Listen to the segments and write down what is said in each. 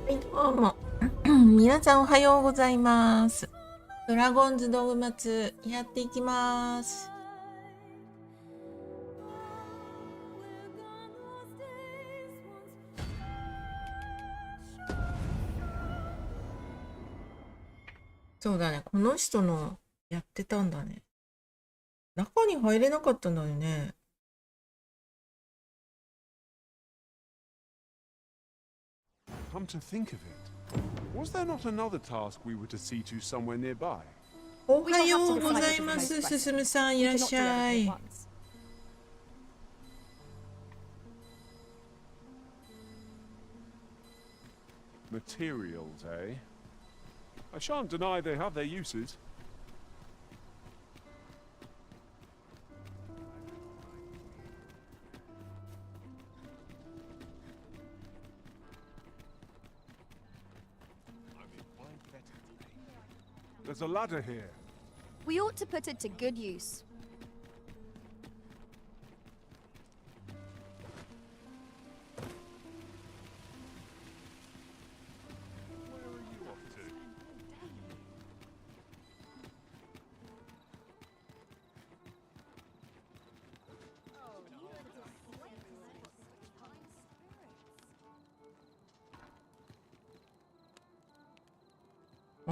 はい、どうも。皆さんおはようございます。ドラゴンズドグマ2やっていきます。そうだね、この人のやってたんだね。中に入れなかったんだよね。Come to think of it, was there not another task we were to see to somewhere nearby? おはようございます。すすむさんいらっしゃい。Materials, eh? I shan't deny they have their uses. There's a ladder here. We ought to put it to good use. Where are you off to?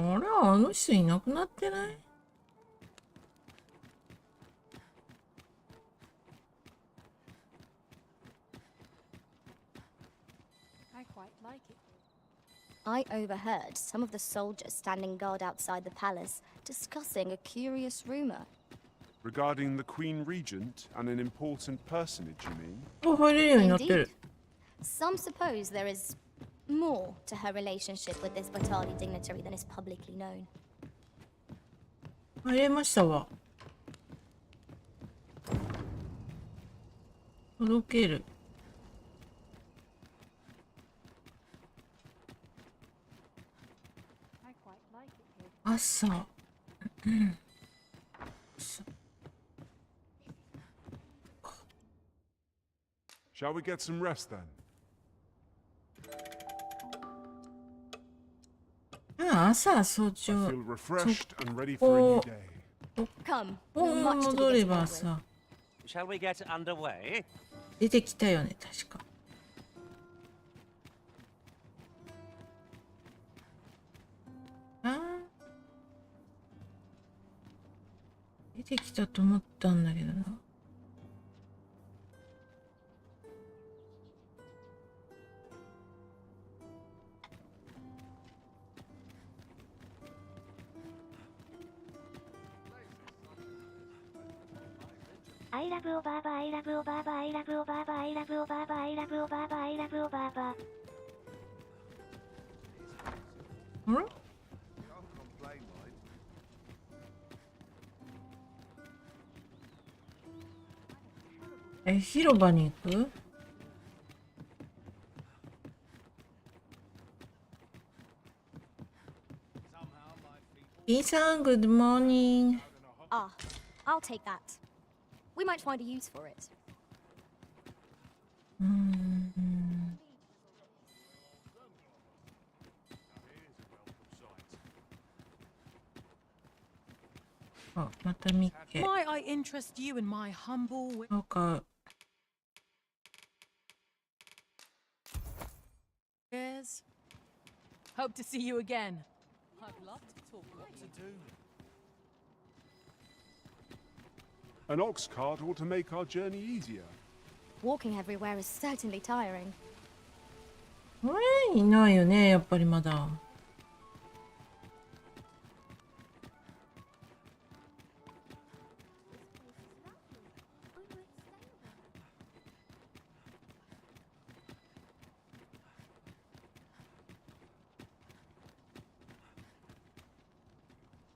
あれ、あの人いなくなってない？ I overheard some of the soldiers standing guard outside the palace discussing a curious rumor. Regarding the Queen Regent and an important personage, you mean? あ、入れるようになってる。 Some suppose there is more to her relationship with this Batali dignitary than is publicly known. 入れましたわ。届ける。朝。Shall we get some rest then? 朝早朝。 I feel refreshed and ready for a new day. Come, お we'll much to 戻 be れ getting ば on with. さ、 Shall we get underway? 出てきたよね、確か。出てきたと思ったんだけどな。I love o Baba, I love o Baba, I love o Baba, I love o Baba, I love o Baba, I love o Baba. あれ？広場に行く？B さん、Good morning. Ah, I'll take that. We might find a use for it. あ、またミッケ。 Might I interest you in my humble... なんか、 Cheers. Hope to see you again. I'd love to talk what to do. An ox cart ought to make our journey easier. Walking everywhere is certainly tiring. あれいないよね、やっぱりまだ。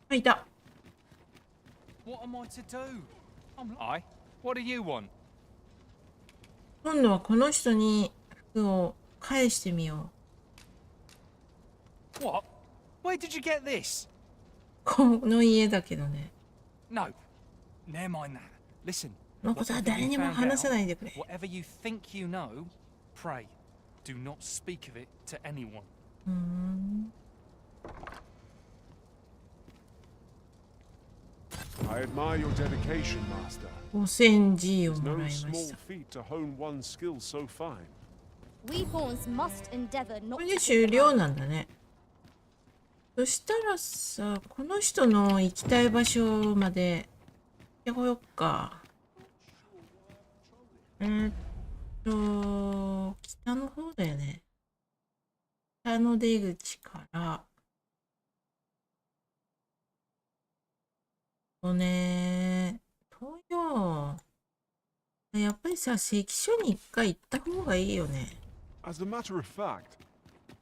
あ、いた。 What am I to do? I? What do you want? 今度はこの人に服を返してみよう。 What? Where did you get this? この家だけどね。 No. Never mind that. Listen. このことは誰にも話さないでくれ。 Whatever you think you know, pray, do not speak of it to anyone. I admire your dedication, Master. 5000G を It's も no らいまし small た。 feat to hone one's skills so fine. We pawns must endeavor こ not れ to で put 終 the 了 man- なんだね。そしたらさ、この人の行きたい場所まで行ってこよっか。北の方だよね。北の出口から、遠いよ。やっぱりさ、関所に一回行った方がいいよね。As a matter of fact,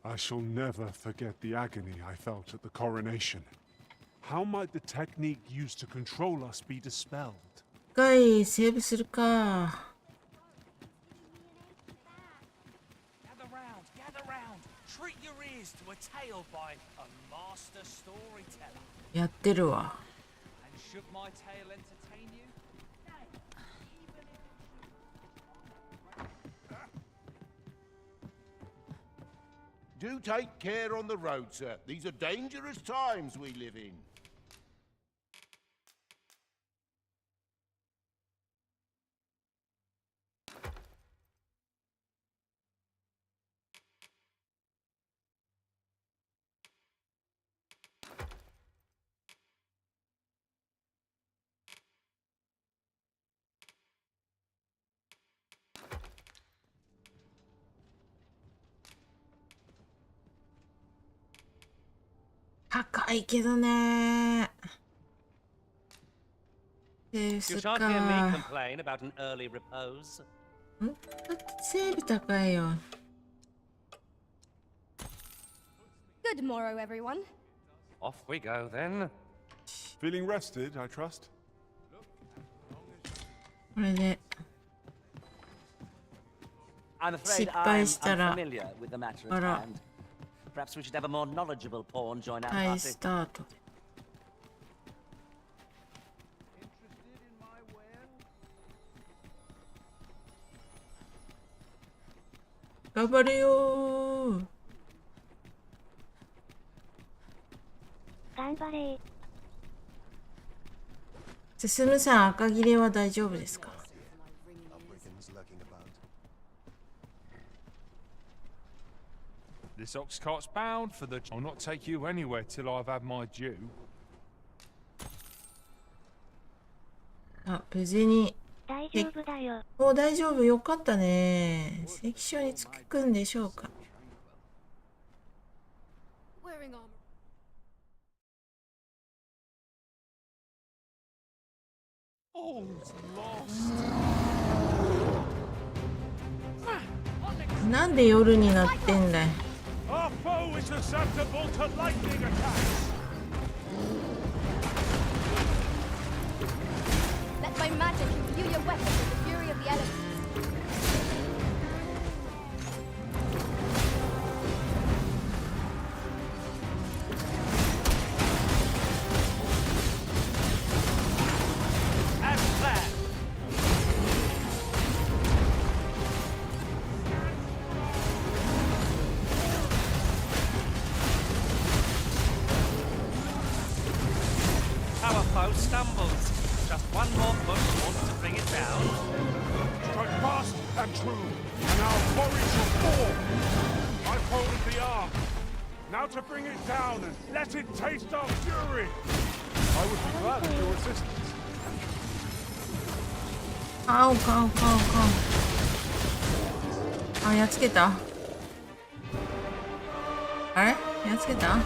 I shall never forget the agony I felt at the coronation. How might the technique used to control us be dispelled? 一回セーブするか。Gather round, gather round. Treat your ears to a tale by a master storyteller. やってるわ。 And should my tale entertain you? Do take care on the road, sir. These are dangerous times we live in.高いけどね。セーブ You する shan't hear me か。 complain about an early repose. だってセーブ高いよ。Good morrow, everyone. Off we go then. Feeling rested, I trust? これで I'm afraid 失敗 I'm したら unfamiliar with the matter あ at ら hand. Perhaps we should have a more knowledgeable pawn join our 再 party. スタート。頑張れよー。頑張れ。進むさん、赤切れは大丈夫ですか？ This ox cart's bound for the... I'll not take you anywhere till I've had my due. あ、無事に。大丈夫だよ。お、大丈夫。よかったね。関所に着くんでしょうか。 Wearing armor. All's lost. なんで夜になってんだい。 Our foe is susceptible to lightning attacks. Let my magic imbue your weapons with the fury of the elements. As planned. Our foe stumbles. Just one more push wants to bring it down. Strike fast and true, and our quarry shall fall. I've holded the arm. Now to bring it down and let it taste our fury. I would be glad of your assistance. 買おう買おう買おう買おう。あ、やっつけた。あれやっつけた。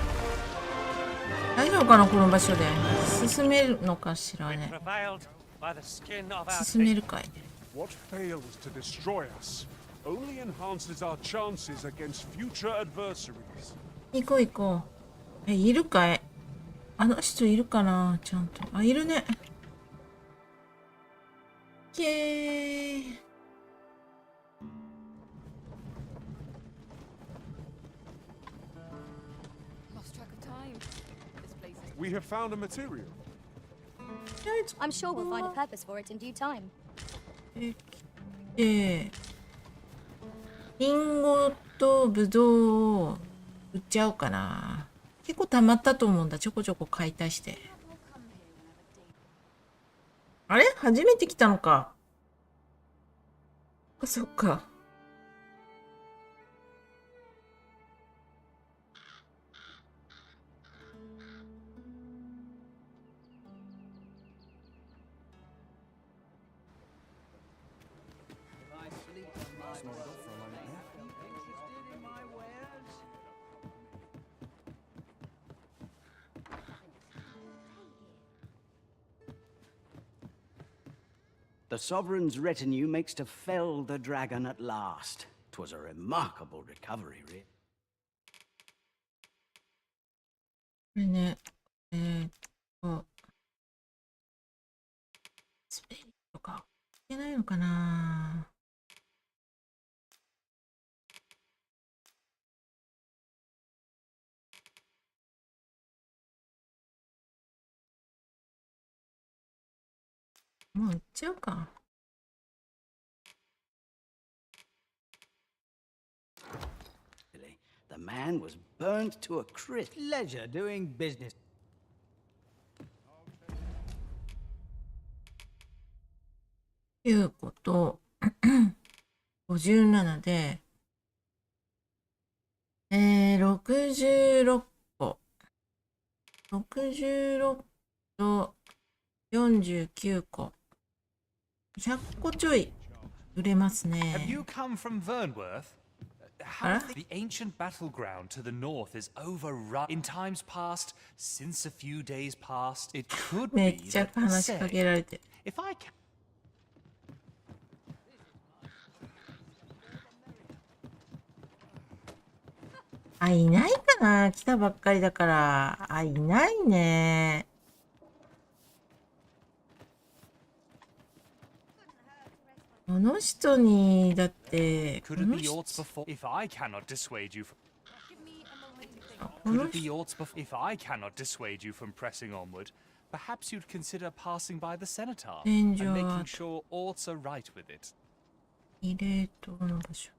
大丈夫かなこの場所で。進めるのかしらね。 Prevailed by the skin of our 進め teeth. るかい。 What fails to destroy us only enhances our chances against future adversaries. 行こう行こう。いるかい。あの人いるかなちゃんと。あ、いるね。イエーイ。Lost track of time. This place is We have found a material. I'm sure we'll find a purpose for it in due time. リンゴとブドウを売っちゃおうかな。結構溜まったと思うんだ。ちょこちょこ買い足して。あれ初めて来たのか。そっか。The sovereign's retinue makes to fell the dragon at last. 'Twas a remarkable recovery, really. これね、スペリとかいけないのかな。もう売っちゃうか。The man was burnt to a crisp. Pleasure doing business. 9個と57で、66個。66と49個。100個ちょい売れますね。 Have you come from Vernworth? The ancient battleground to the north is overrun. In times past, since a few days past, it could め be っちゃ that, 話しかけられて。 if I can... あ、いないかな。来たばっかりだから。あ、いないね。この人にだってこ Could it の be 人 yours before? If I cannot dissuade you from... こ Could の it be 人 yours before? If I cannot dissuade you from pressing onward, perhaps you'd consider passing by the cenotaph and making sure all's are right with it. 慰霊塔の場所。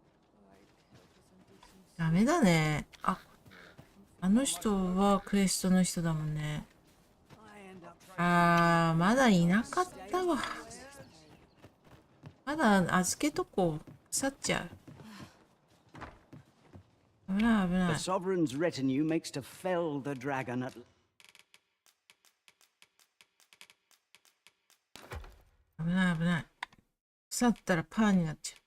ダメだね。あ、あの人はクエストの人だもんね。あー、まだいなかったわ。まだ預けとこう。去っちゃう。危ない危ない。 The sovereign's retinue makes to fell the dragon at. 危ない危ない。去ったらパーになっちゃう。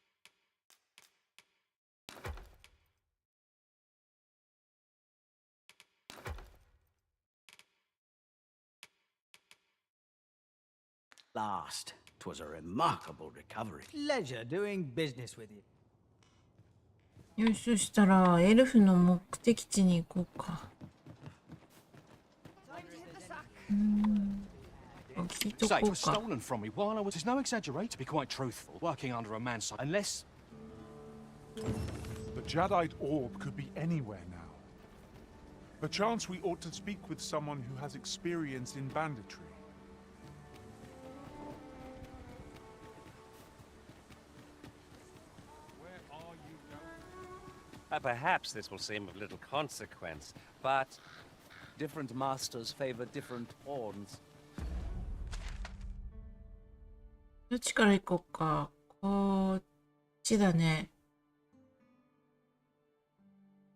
Last. 'Twas a remarkable recovery. Pleasure doing business with you. よし、そしたらエルフの目的地に行こうか。聞いとこ Say, it う was か。 stolen from me while I was. There's no exaggerate, to be quite truthful, working under a man's side. Unless. The Jadeite orb could be anywhere now. Perchance we ought to speak with someone who has experience in banditry. Perhaps this will seem of little consequence, but different masters favor different pawns. どっちから行こうか。こっちだね。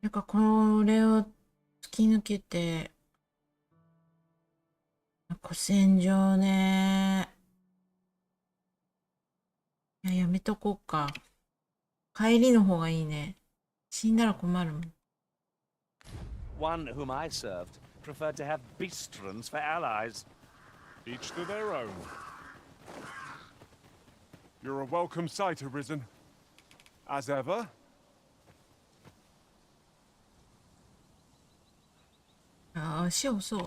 なんかこれを突き抜けて、古戦場ね。いや、やめとこうか。帰りの方がいいね。死んだら困るもん。 One whom I served preferred to have beastrons for allies. Each to their own. You're a welcome sight, Arisen. As ever. ああ、足遅い。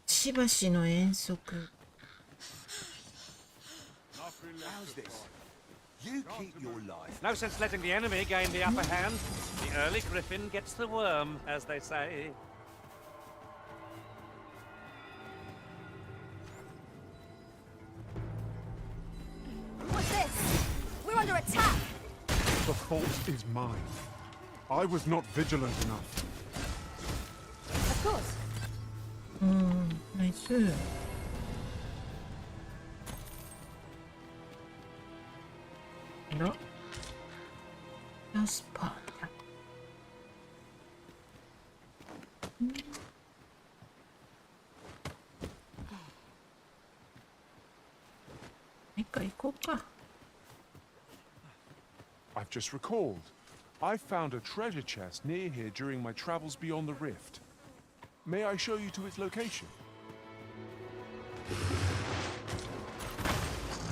しばしの遠足。You keep your life. No sense letting the enemy gain the upper hand. The early griffin gets the worm, as they say. What's this? We're under attack! The fault is mine. I was not vigilant enough. Of course. ナイス。のジャスパーだ。一回行こうか。I've just recalled. I found a treasure chest near here during my travels beyond the rift. May I show you to its location?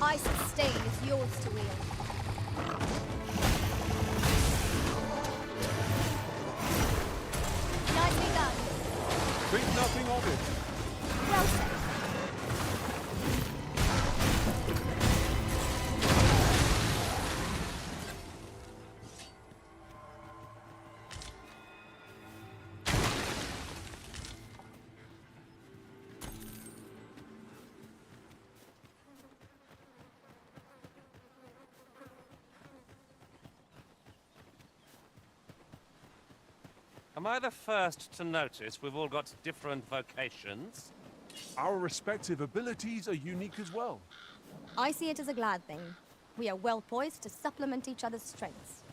I sustain is yours to wield. Nicely done. Think nothing of it. Well said. Am I the first to notice we've all got different vocations? Our respective abilities are unique as well. I see it as a glad thing. We are well poised to supplement each other's strengths.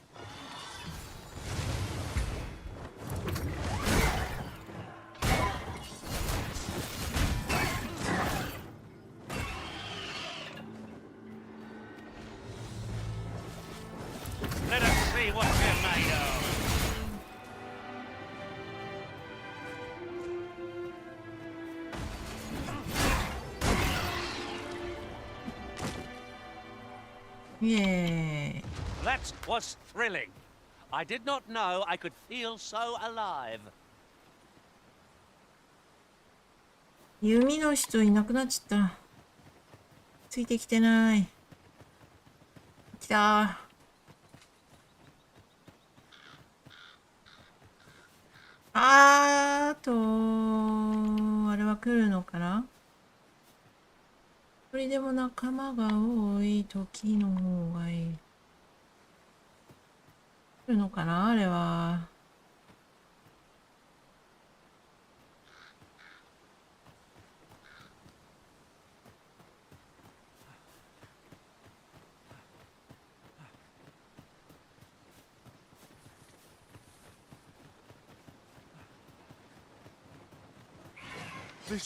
Let us see what we're made of. Yay. That was thrilling. I did not know I could feel so alive. 弓の人いなくなっちゃった。ついてきてない。来た。あとあれは来るのかな。一人でも仲間が多い時の方がいい。来るのかなあれは。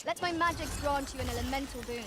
Let my magic grant you an elemental boon.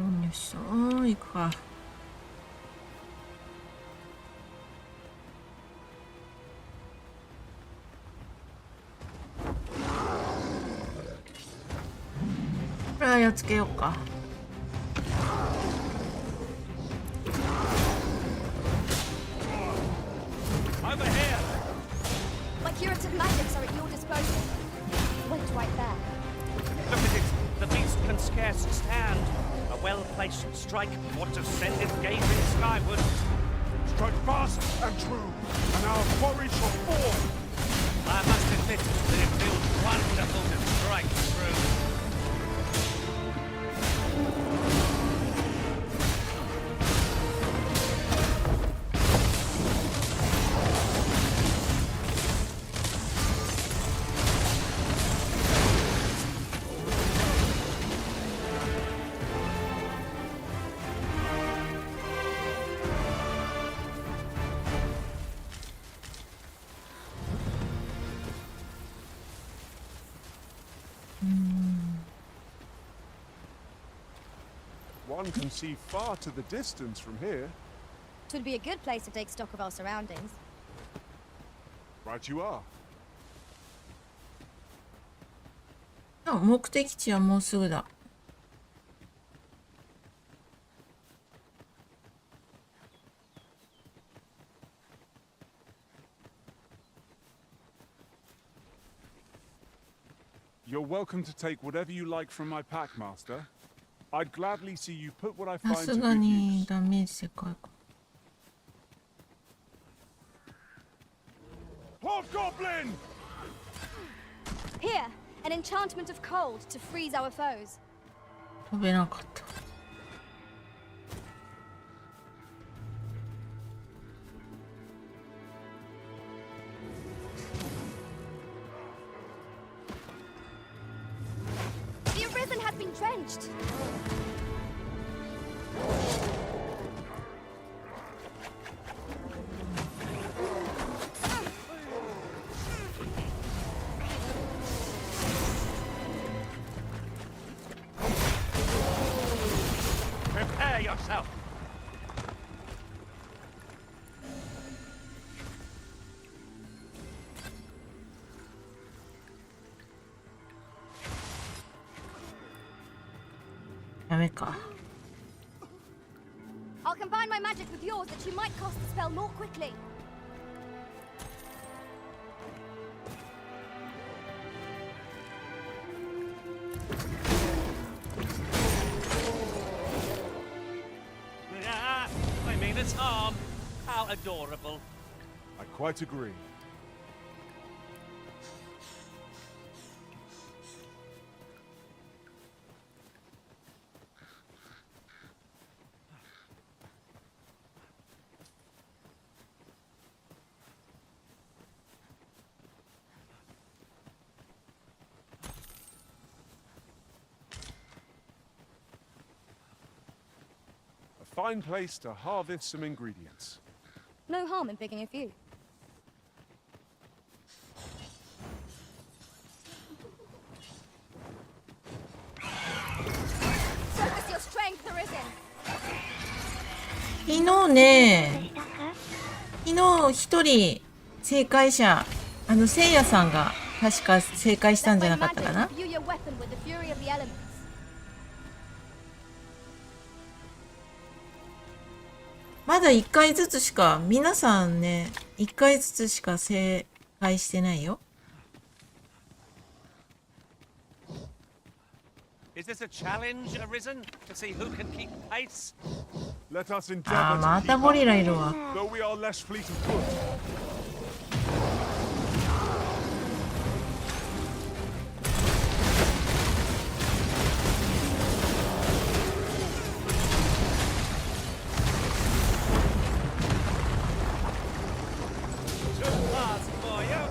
よいしょ、行くか。これはやっつけようか。Over here! My curative magics are at your disposal. Wait right there. Look at it. The beast can scarce stand. A well-placed strike ought to send it gazing skyward. Strike fast and true, and our quarry shall fall. I must admit that it feels wonderful to strike through. One can see far to the distance from here. It would be a good place to take stock of our surroundings. Right you are. あ、目的地はもうすぐだ。You're welcome to take whatever you like from my pack, Master. I'd gladly see you put what I さ find す to が good に use. ダメージでかいか。 Hobgoblin! Here, an enchantment of cold to freeze our foes. 飛べなかった。The Arisen has been drenched. Prepare yourself. ダメか。 I'll combine my magic with yours that you might cast the spell more quickly. Ah, I mean it's harm. How adorable. I quite agree. A fine place to harvest some ingredients. No harm in picking a few. Show us your strength, Arisen. 昨日ね、昨日一人正解者、せいやさんが確か正解したんじゃなかったかな。 View your weapon with the fury of the elements. まだ1回ずつしか、皆さんね、1回ずつしか正解してないよ。 Is this a challenge, Arisen? To see who can keep pace? Let us あ endeavor ー、ま to た keep ゴリ up, ラいるわ。 though we are less fleet of foot. Too fast for you.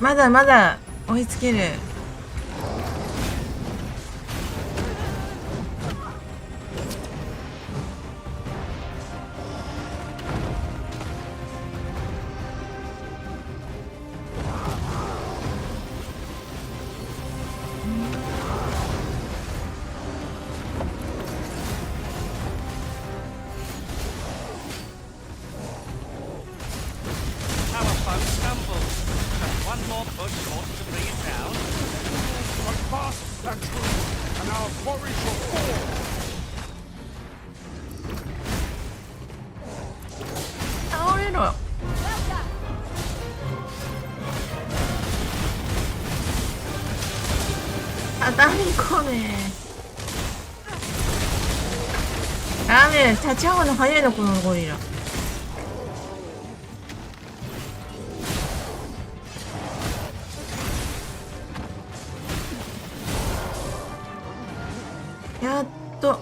まだまだ追いつける。One more push ought to bring it down. But fast and true, and our quarry shall fall. 倒れろ。畳み込め。ダメ、立ち上がるの早いのこのゴリラ。やっと。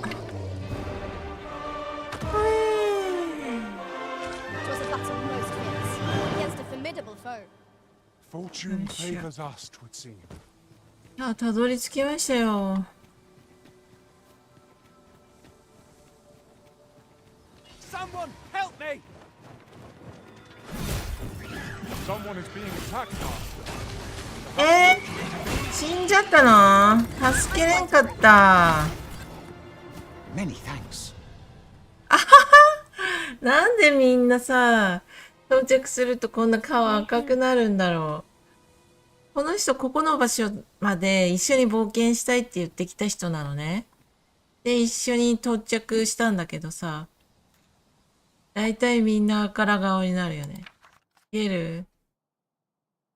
Fortune favors us, 'twould seem. あ、たどり着きましたよ。Someone help me! Someone is being attacked now. 死んじゃったの？助けれんかった。Many thanks. なんでみんなさ、到着するとこんな顔赤くなるんだろう。この人、ここの場所まで一緒に冒険したいって言ってきた人なのね。で、一緒に到着したんだけどさ、だいたいみんな赤ら顔になるよね。ゲル、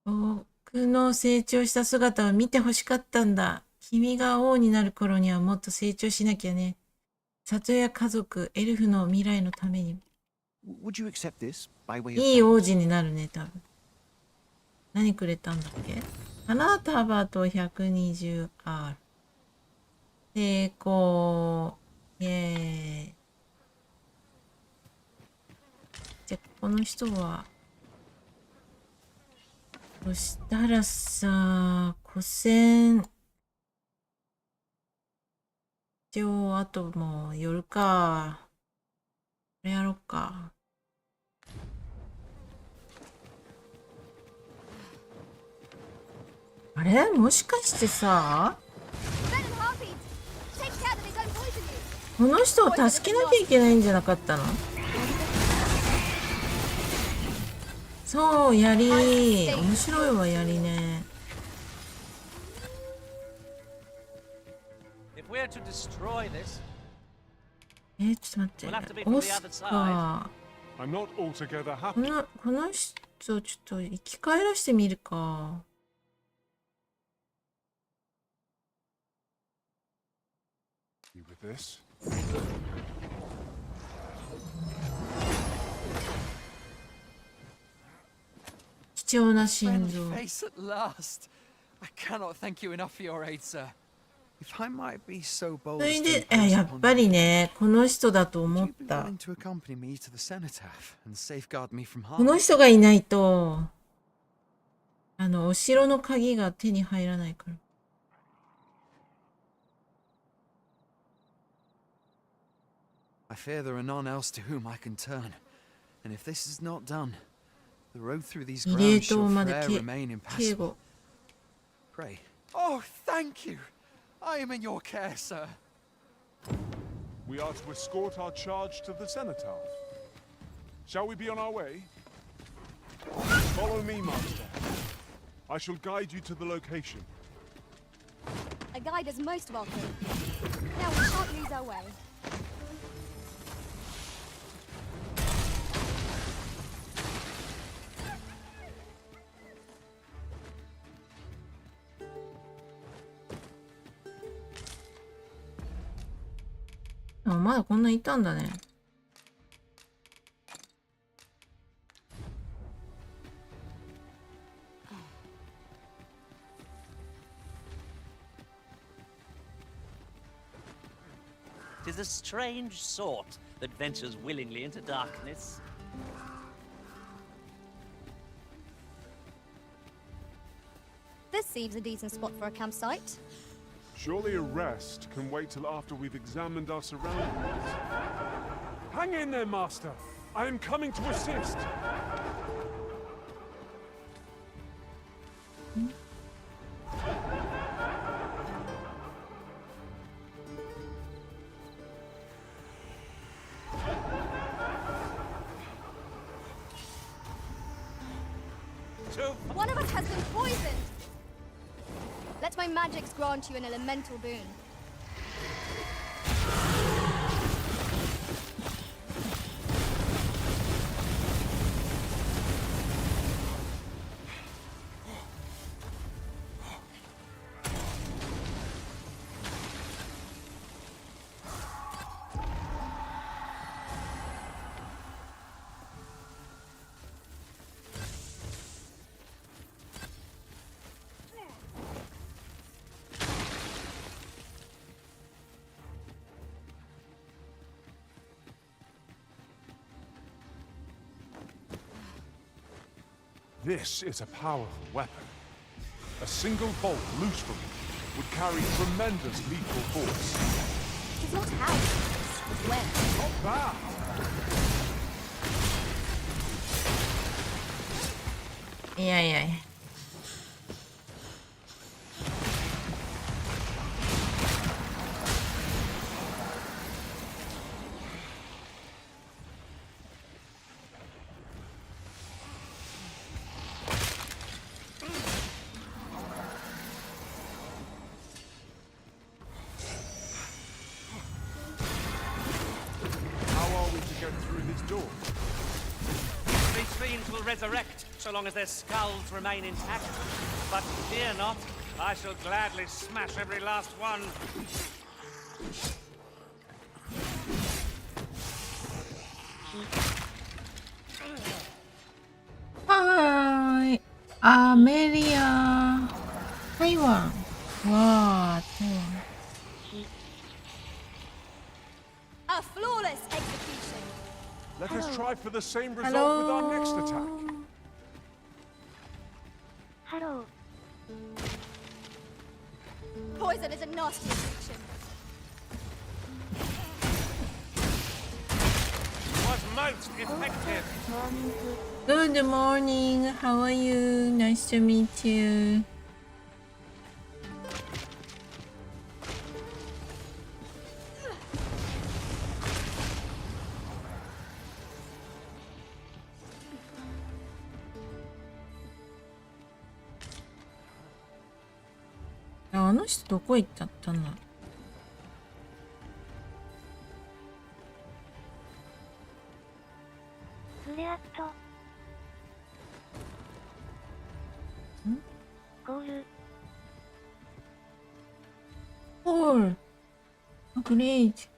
僕の成長した姿を見てほしかったんだ。君が王になる頃にはもっと成長しなきゃね。里や家族、エルフの未来のために。Would you accept this by way of いい王子になるね、多分。何くれたんだっけ？花束と 120R。成功。イェーイ。じゃ、この人は。そしたらさ、古戦。一応、あともう夜か。これやろうか。あれ？もしかしてさ、この人を助けなきゃいけないんじゃなかったの？そう、槍。面白いわ、槍ね。ちょっと待って。オスカー。この人、ちょっと生き返らしてみるか。With this. 貴重な心臓。Face at last. I cannot thank you enough for your aid, sir. If I might be so bold. それで、やっぱりね、この人だと思った。この人がいないと、お城の鍵が手に入らないから。I fear there are none else to whom I can turn, and if this is not done, the road through these grounds shall forever remain impassable. Pray. Oh, thank you. I am in your care, sir. We are to escort our charge to the cenotaph. Shall we be on our way? Follow me, master. I shall guide you to the location. A guide is most welcome. Now we shan't lose our way. まだこんないたんだね。'Tis a strange sort that ventures willingly into darkness. This seems a decent spot for a campsite. Surely a rest can wait till after we've examined our surroundings. Hang in there, master. I am coming to assist. to... One of us has been poisoned! Let my magics grant you an elemental boon. This is a powerful weapon. A single bolt loose from it would carry tremendous lethal force. It's not how, it's when. Not bad! Yeah. These fiends will resurrect so long as their skulls remain intact. But fear not, I shall gladly smash every last one. Hi, Amelia. Taiwan. Wow, Taiwan. A flawless execution. Let us try for the same result with our next attack. Hello. Poison is a nasty affliction. Was most effective. Good morning. How are you? Nice to meet you. Ah, あの人どこ行っちゃったんだ。スレアット。ゴール。Oh, great.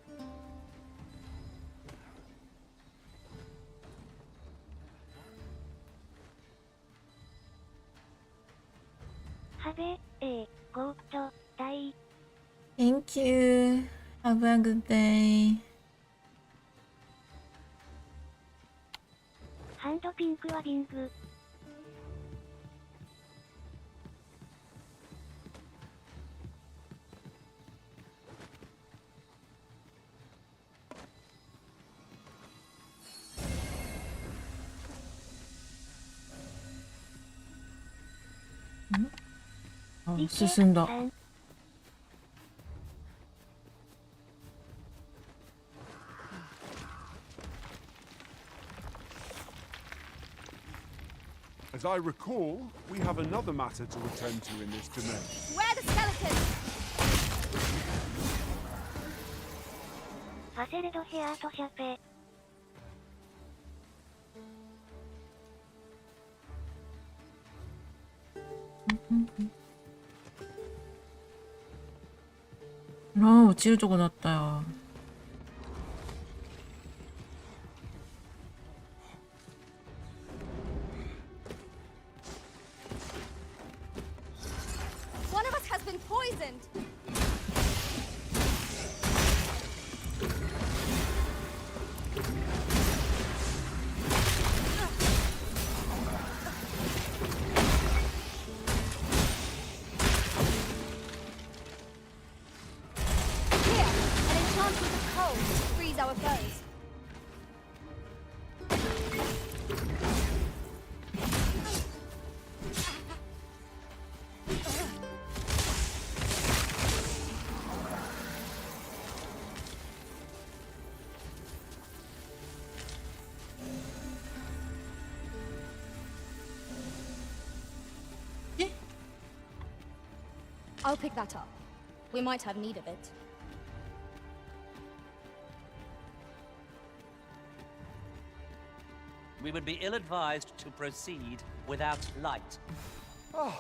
はべ、ゴート、ダイ。Thank you. Have a good day. ハンドピンクはビング。あ、進んだ。As I recall, we have another matter to attend to in this domain. Where are the skeletons? ファセレドヘアートシャペ。ああ、落ちるとこだったよ。One of us has been poisoned. Here, an enchantment of cold to freeze our foes. I'll pick that up. We might have need of it. We would be ill-advised to proceed without light. Oh,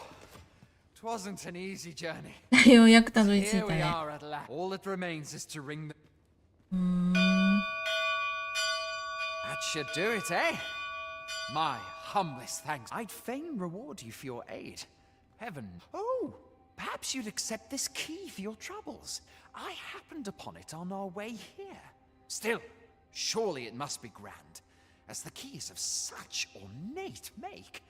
'twasn't an easy journey. ようやくたどり着い Here た we ね。 are at last. All that remains is to ring the... That should do it, eh? My humblest thanks. I'd fain reward you for your aid. Heaven. Oh, perhaps you'd accept this key for your troubles. I happened upon it on our way here. Still, surely it must be grand, as the key is of such ornate make.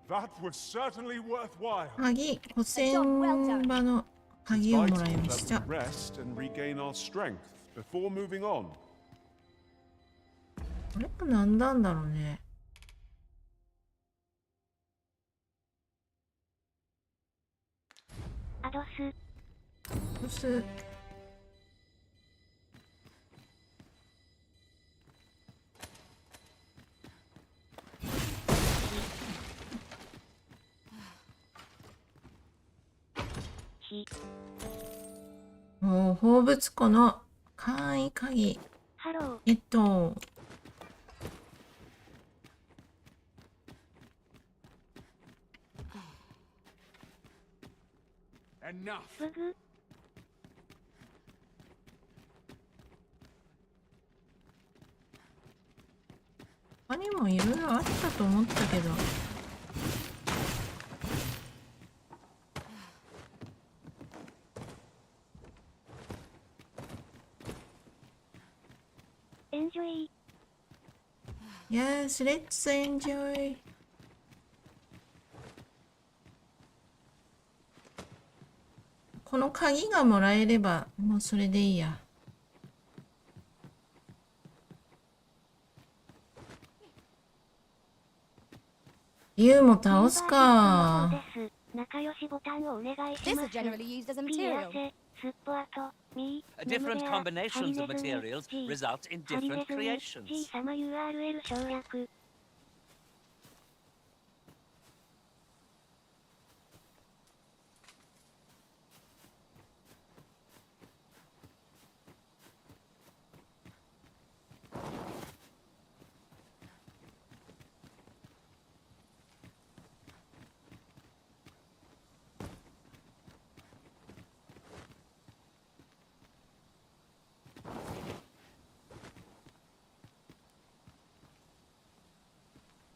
That was certainly worthwhile. 鍵、古戦場の鍵をもらいました。 Vital that we rest and regain our strength before moving on. これって何なんだろうね。アドス。どうす。もう放物庫の簡易鍵。ハロー。ブグ。他にもいろいろあったと思ったけど。Enjoy. Yes, let's enjoy. この鍵がもらえればもうそれでいいや。竜も倒すか。仲良しボタンをお願いし This ま is す。 generally used as a ピ material. アセ、スッポアト、ミー、 Different combinations of materials result in different creations. G 様 URL 省略。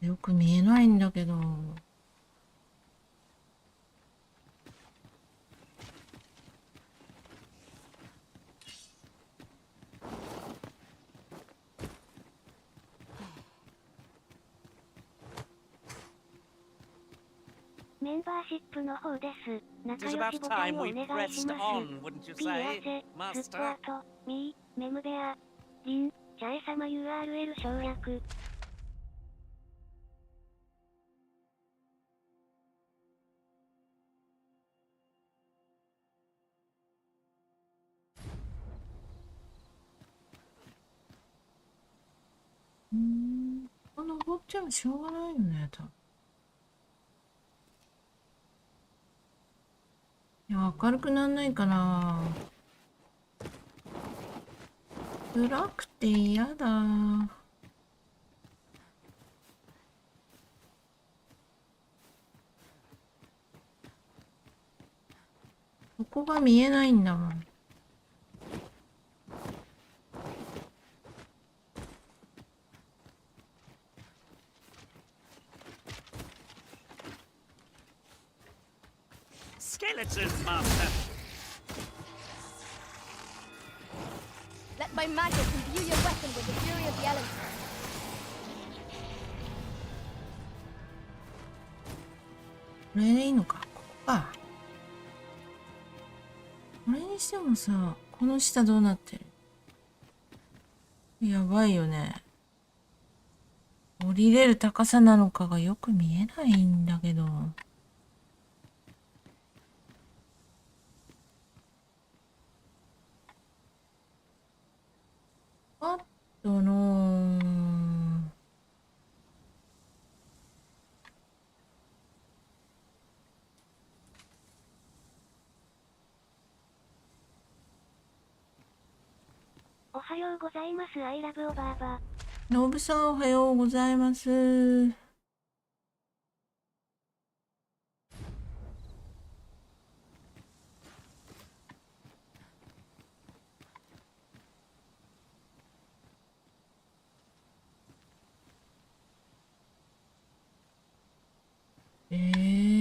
よく見えないんだけど。メンバーシップの方です。 It 仲 is 良 about しボタン time をお we 願いし pressed ます。 on, wouldn't you ピア say, セ、スッポ Master? アト、ミー、メムベア、リン、ジャエ様 URL 省略。登っちゃうしょうがないよね、多分。いや、明るくなんないかな。暗くて嫌だ。ここが見えないんだもん。Skeletons, Master! Let my magic imbue your weapon with the fury of the elements. これでいいのか。ここか。これにしてもさ、この下どうなってる？やばいよね。降りれる高さなのかがよく見えないんだけど。あとのおはようございます。I love おばあば。のぶさんおはようございます。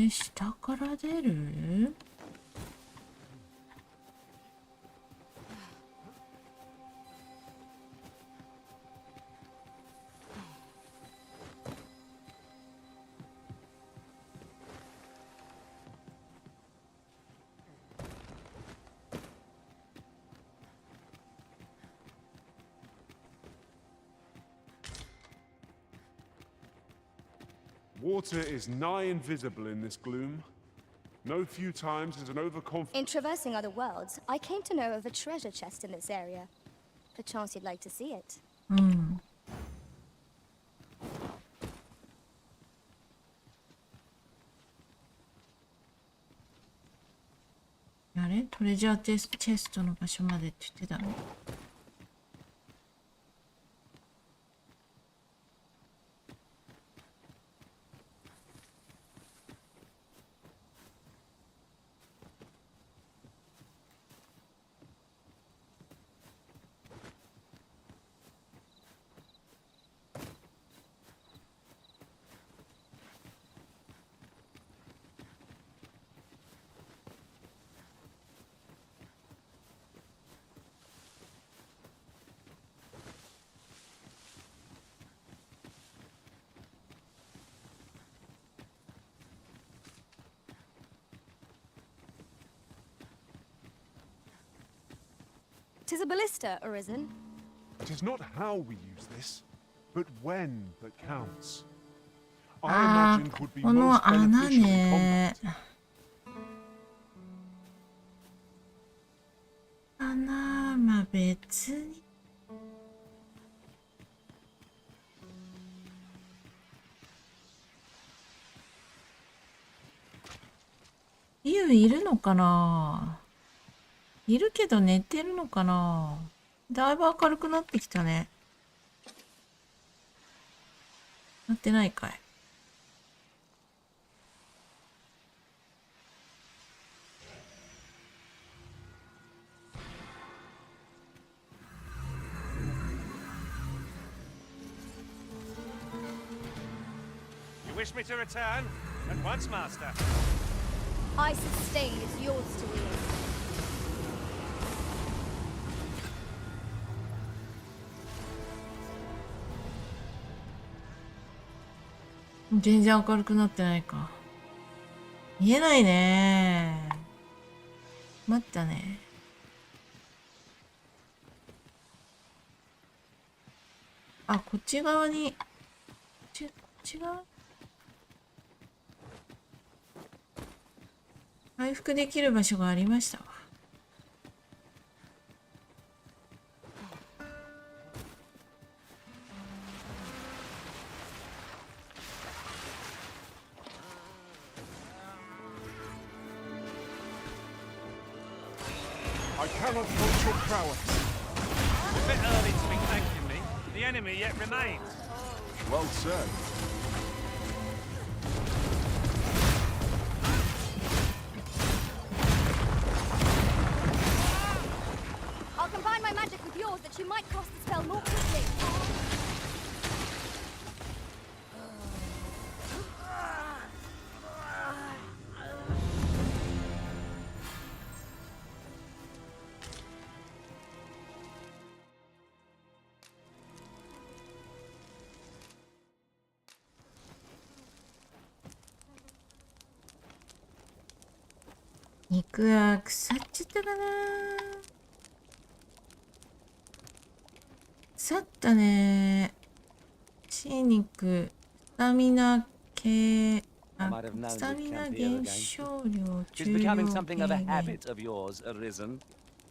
下から出る？Water is nigh invisible in this gloom. No few times is an overconfident. In traversing other worlds, I came to know of a treasure chest in this area. Perchance you'd like to see it. うん。あれ？トレジャーチェストの場所までって言ってたの？'Tis a ballista, Arisen. It is not how we use this, but when that counts. I あ imagine ー、 would be この most 穴 beneficial in ね。 combat. 穴、まあ別に。竜いるのかな？いるけど寝てるのかな？だいぶ明るくなってきたね。なってないかい。You wish me to return? At once, Master. I sustain is yours to wield. 全然明るくなってないか。見えないね。待ったね。あ、こっち側に、こっち側？回復できる場所がありましたわ。I cannot fault your prowess. A bit early to be thanking me. The enemy yet remains. Well said. I'll combine my magic with yours that you might cast the spell more quickly. .肉は腐っちゃったかな。腐ったね。血肉、スタミナ系、あ、スタミナ減少量、重量軽減。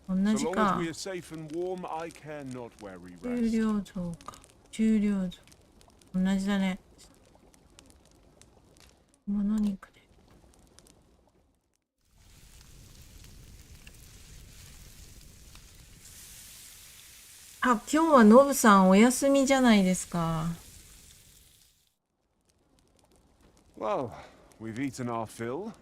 同じ So long か as。we are safe and warm, I care not where we 重 rest. 量増か。重量増。同じだね。物肉で。あ、今日はノブさんお休みじゃないですか。Well, we've eaten our fill.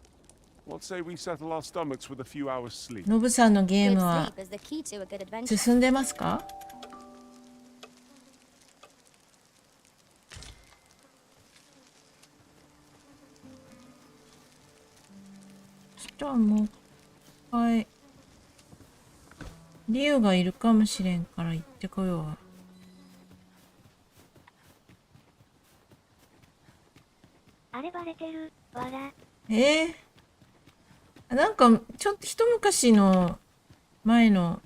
What say we settle our stomachs with a few hours sleep? ノブさんのゲー Good ムは sleep is the key to a good adventure. 進んでますか？そしたらもう一回リュウがいるかもしれんから行ってこよう。あれバレてる。わら。なんかちょっと一昔の前の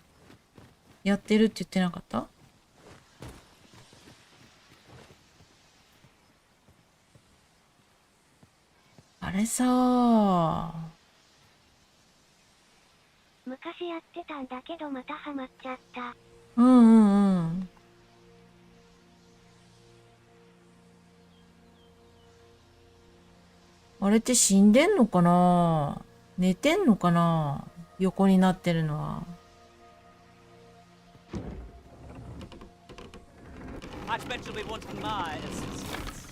やってるって言ってなかった？あれさ、昔やってたんだけどまたハマっちゃった。うんうんうん。あれって死んでんのかな？寝てんのかな？横になってるのは。I expect you'll be wanting my assistance.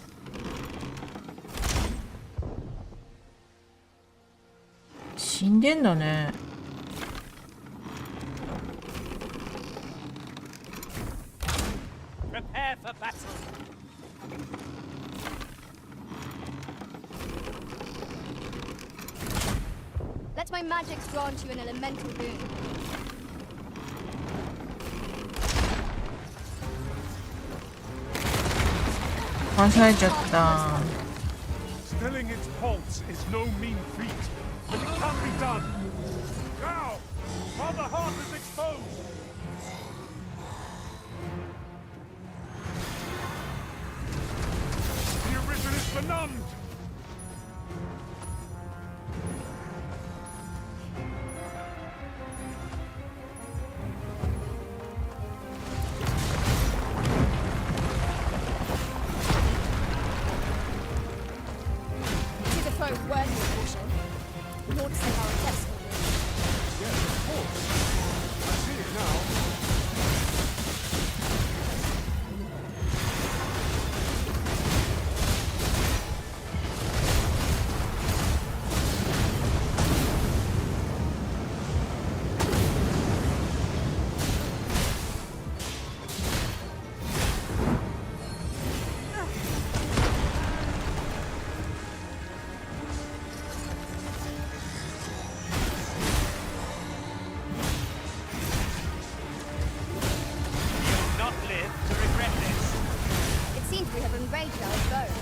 死んでんだね。Prepare for battle. Let my magics grant you an elemental boon. 壊されちゃった。Stilling its pulse is no mean feat, but it can be done. Now, while the heart is exposed. The arisen is benumbed. Is a foe worthy of caution? We ought to see how it gets for you. Yes, of course. I see it now. You'll not live to regret this. It seems we have enraged our foe.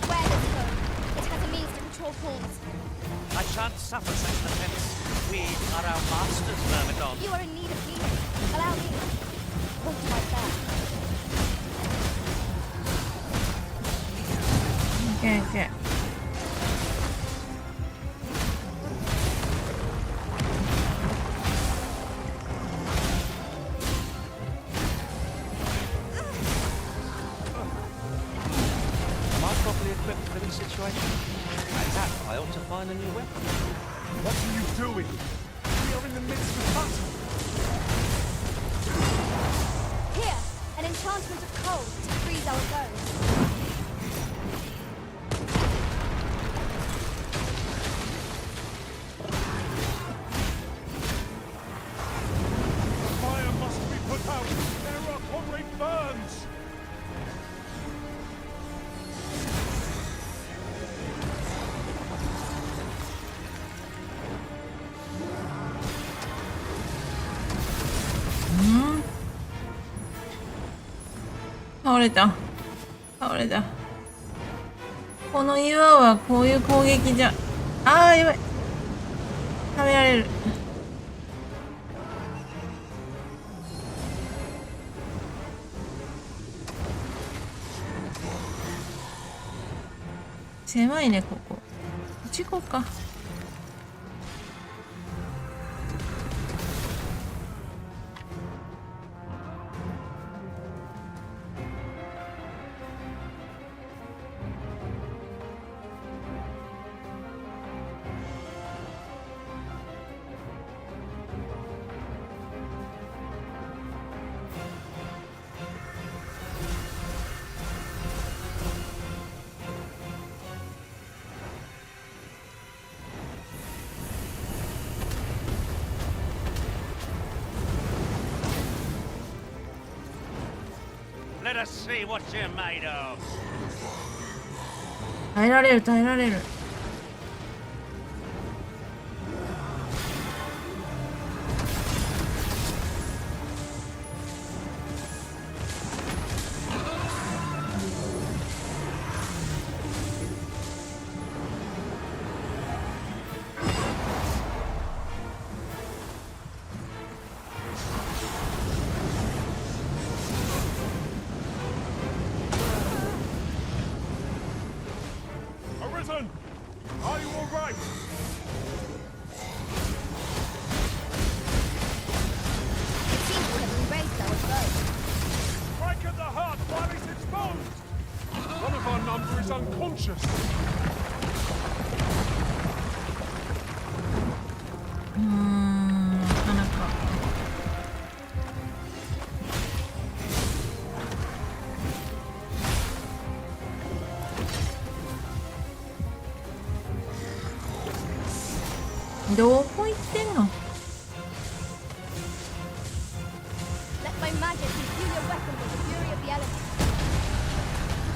Where this foe? It has a means to control pawns. I shan't suffer such an offense. We are our master's myrmidon. You are in need of healing. Allow me. Hold to my back. Okay, okay. Am I properly equipped for this situation? Perhaps I ought to find a new weapon. What are you doing? We are in the midst of battle. Here, an enchantment of cold to freeze our foes. Fire must be put out. There are comrade burns. Hmm? 倒れた。倒れた。この岩はこういう攻撃じゃ。ああ、やばい。食べられる。狭いね、ここ。こっち行こうか。Let us see what you're made of. 耐えられる耐えられる。Arisen! Are you all right? It seems to have embraced our foe. Strike at the heart while it's exposed! One of our number is unconscious. なかなか。どこ行ってんの？ Let my magic imbue your weapon with the fury of the elements.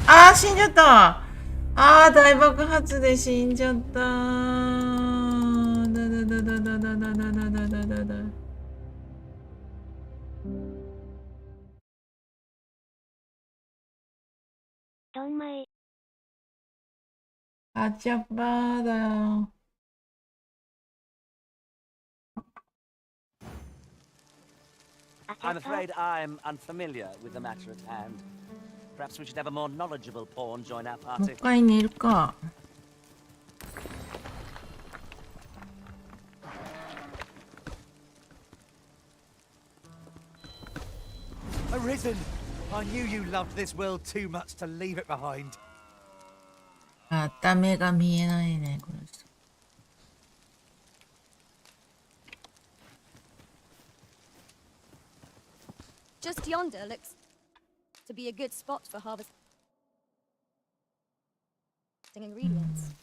あー死んじゃった。あー大爆発で死んじゃった。だだだだだだだだだだだだだ。ドンマイ。あちゃっぱーだよ。I'm afraid I'm unfamiliar with the matter at hand. Perhaps we should have a more knowledgeable pawn join our もう party. 一回寝るか。Arisen! I knew you loved this world too much to leave it behind. あ、ダメが見えないね、この人。Just yonder looks to be a good spot for harvesting ingredients.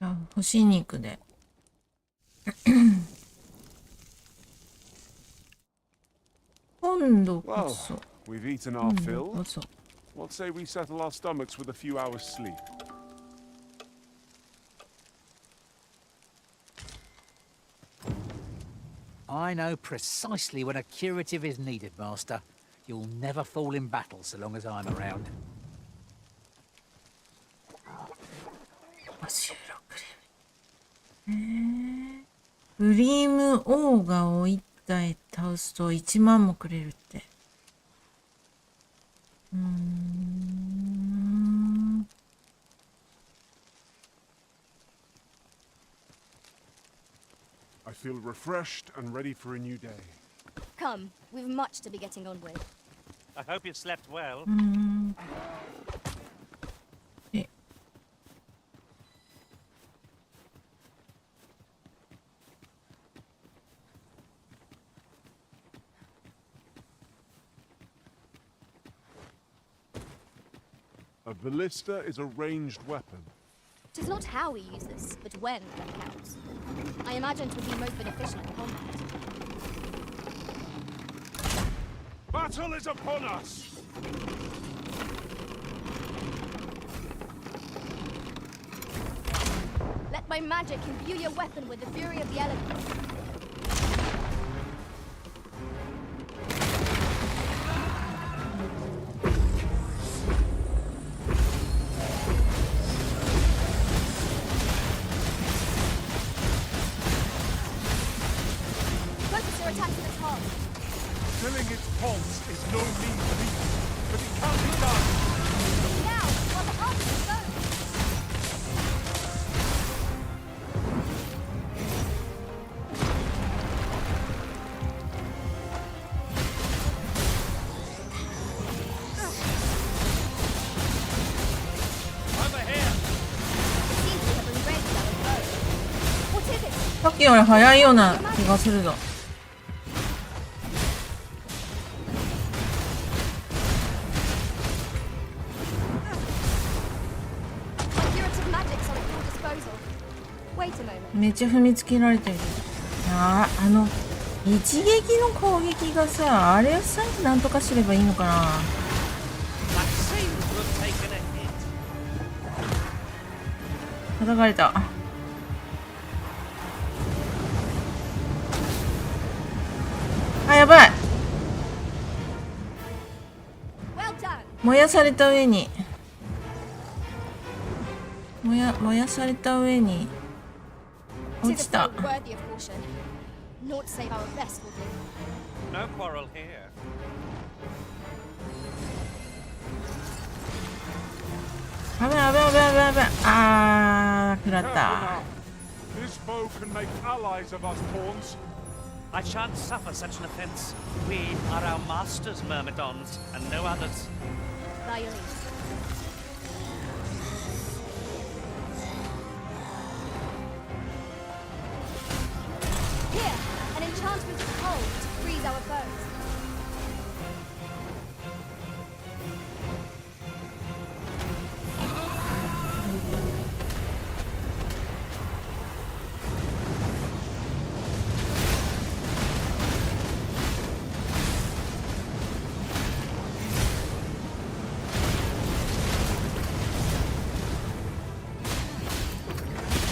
Ah, 干し肉で。今度こそ。 We've eaten our 今度 fill. こそ。 What say we settle our stomachs with a few hours sleep? I know precisely when a curative is needed, Master. You'll never fall in battle so long as I'm around. クリームオーガを1体倒すと1万もくれるって。I feel refreshed and ready for a new day. Come, we've much to be getting on with. I hope you slept well. A ballista is a ranged weapon. It is not how we use this, but when that counts. I imagine it would be most beneficial in combat. Battle is upon us! Let my magic imbue your weapon with the fury of the elements. Focus your attack to the top. Filling its pulse is no mean feat, but it can be done. Now, while the harvest is going. Over here. It seems to have embraced our foe. What is it? さっきより早いような気がするぞ。Wait a moment. めっちゃ踏みつけられてる。一撃の攻撃がさ、あれさえなんとかすればいいのかな。That seems to have taken a hit. 叩かれた。あ、やばい。 Well done. 燃やされた上に燃やされた上に落ちた。 Worthy of caution. Not to save our best, will do. No quarrel here. 危ない危ない危ない危ない危ない。あー、食らった。 This bow can make allies of us, pawns. I shan't suffer such an offense. We are our master's myrmidons, and no others. By your leave. Here, an enchantment of cold to freeze our foes.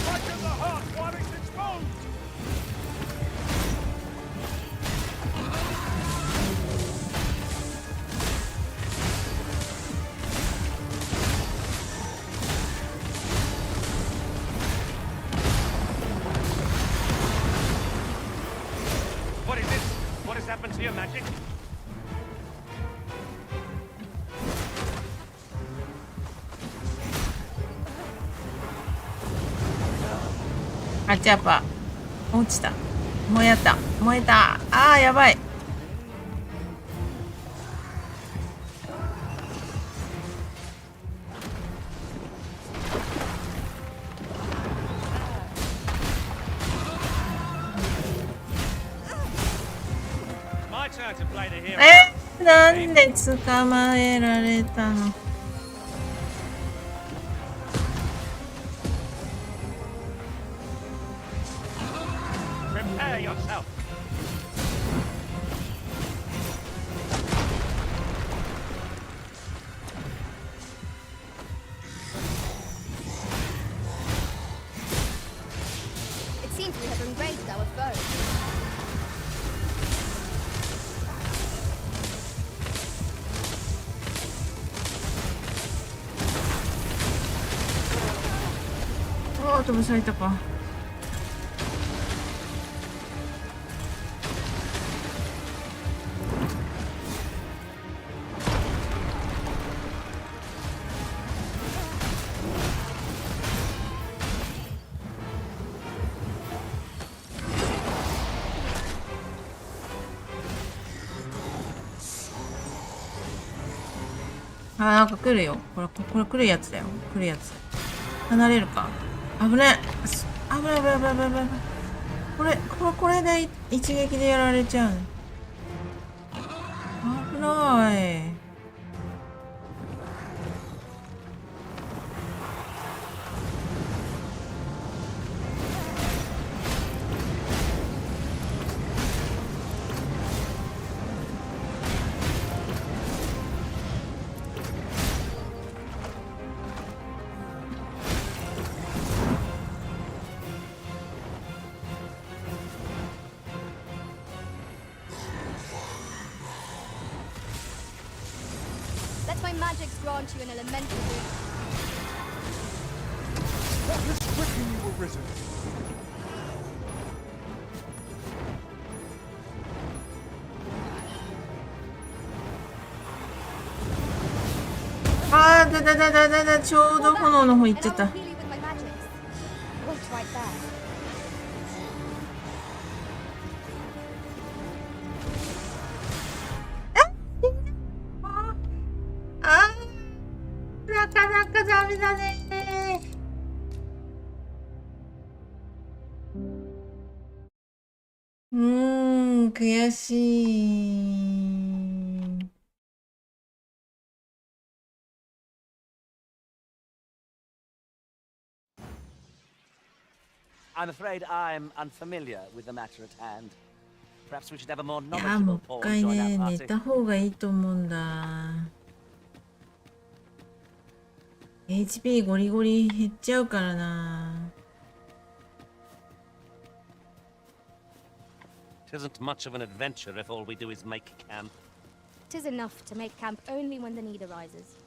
Right in the heart while it's exposed! What is this? What has happened to your magic? あ、やっぱ落ちた。燃えた。燃えた。あー、やばい。My turn to play the hero. なんで捕まえられたの。 Prepare yourself. It seems we have enraged our foes. Oh, 飛ばされたか。あ、なんか来るよ。これ来るやつだよ。来るやつ。離れるか。危ねえ。危ない危ない危ない危ない危ない。これで一撃でやられちゃう。危ない。Let my magics grant you an elemental boon. What has stricken you arisen? あー、ちょうど炎の方行っちゃった。 Heal you with my magics. Wait right there. あー、なかなかダメだね。悔しい。I'm afraid I'm unfamiliar with the matter at hand. Perhaps we should have a more いや、もう knowledgeable 一 pawn 回 join ね、 our 寝 party. た方がいいと思うんだ。HP ゴリゴリ減っちゃうからな。'Tisn't much of an adventure if all we do is make camp. 'Tis enough to make camp only when the need arises.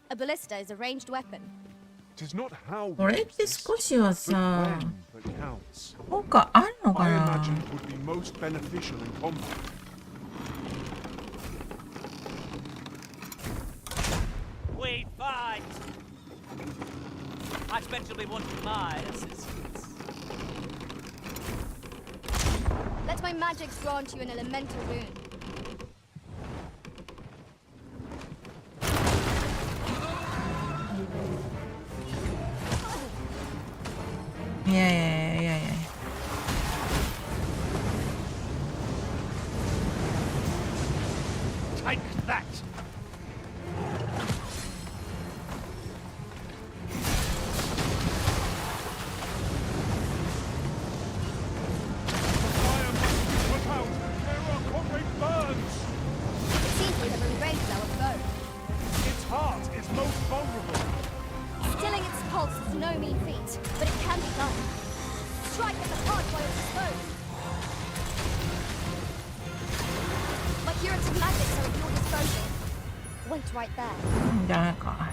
A ballista is a ranged weapon. Tis not how これって少しは but さ、 when that counts. 効果あるのか I な。 imagine it would be most beneficial in combat. We fight! I expect you'll be wanting my assistance. Let my magics grant you an elemental boon. Yeah. Take that! Fire must be put out. There are concrete burns. It seems we have erased our foe. Its heart is most vulnerable. Stilling its pulse is no mean feat, but it can be done. Strike at the heart while it's exposed. My curative magics are at your disposal. Wait right there. じゃないか。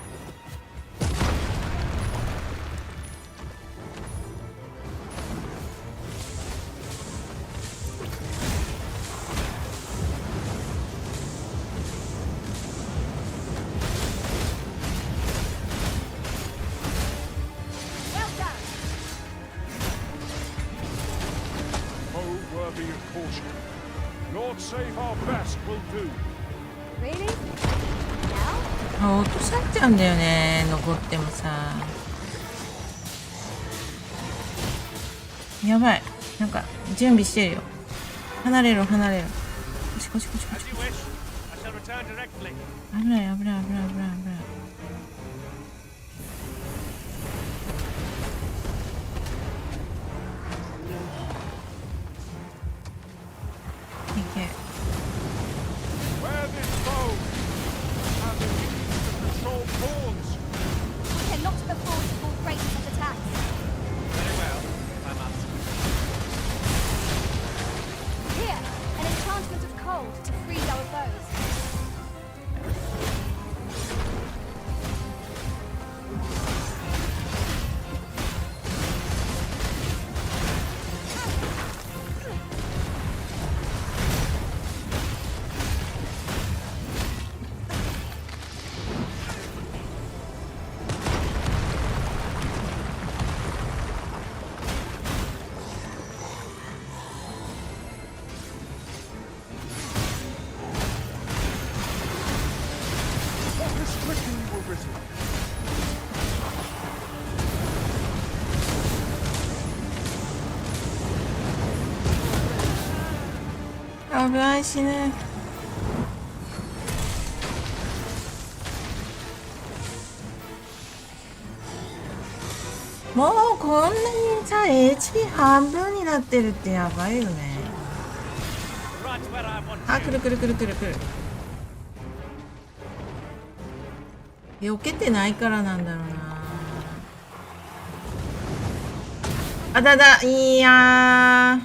Well done. Oh, worthy of caution. Lord save our best will do. Really? Now? あ、落とされちゃうんだよね、残ってもさ。やばい。なんか、準備してるよ。離れろ。こし。 As you wish. I shall return directly. 危ない。いけ。 Wear this bow. Has a means to control pawns. We cannot afford to fall prey to such attacks. Very well, if I must. Here, an enchantment of cold to freeze our foes. This trickery will risk. 危ないしね。もうこんなにさ、HP 半分になってるってやばいよね。 Right where I want あ、 you. 来る。避けてないからなんだろうな。いやー。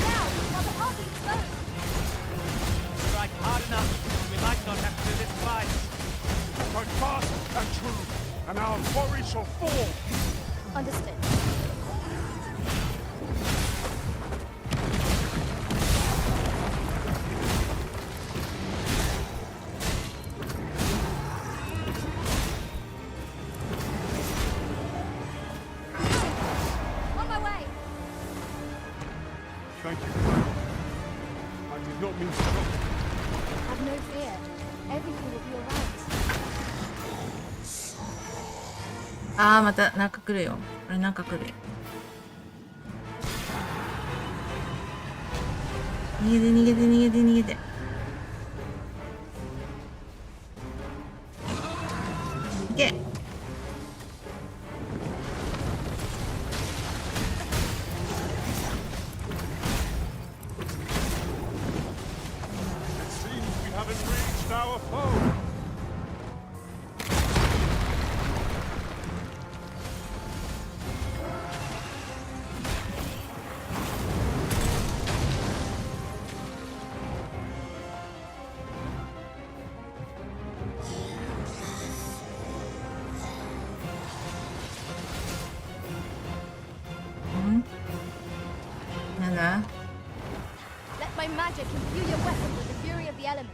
Now, while the path is exposed. Strike fast and true, and our quarry shall fall. Understood. On my way. Thank you. I did not mean to shock you. Have no fear. Everything will be alright. あー、またなんか来るよ。これなんか来るよ。逃げて逃げて逃げて逃げて。行け。It seems we haven't reached our foe. Let my magic imbue your weapon with the fury of the elements.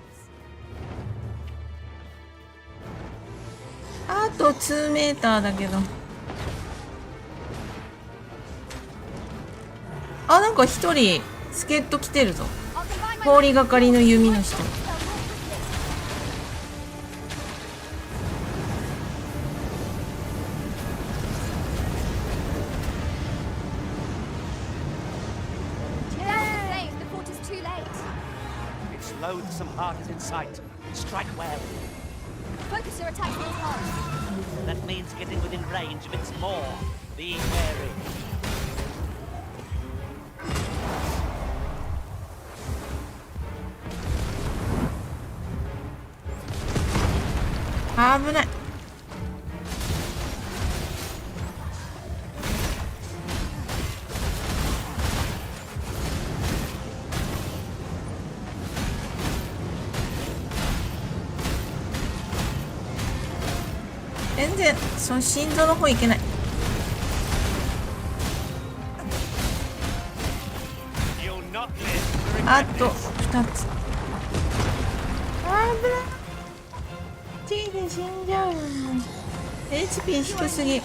あと2メーターだけど。あ、なんか一人助っ人来てるぞ。通りがかりの弓の人。Its loathsome heart is in sight. Strike warily. Focus your attacks on its heart. That means getting within range of its maw. Be wary. 危ない。全然その心臓の方行けない。あと2つ。危ない。T で死んじゃう。HP 低すぎ。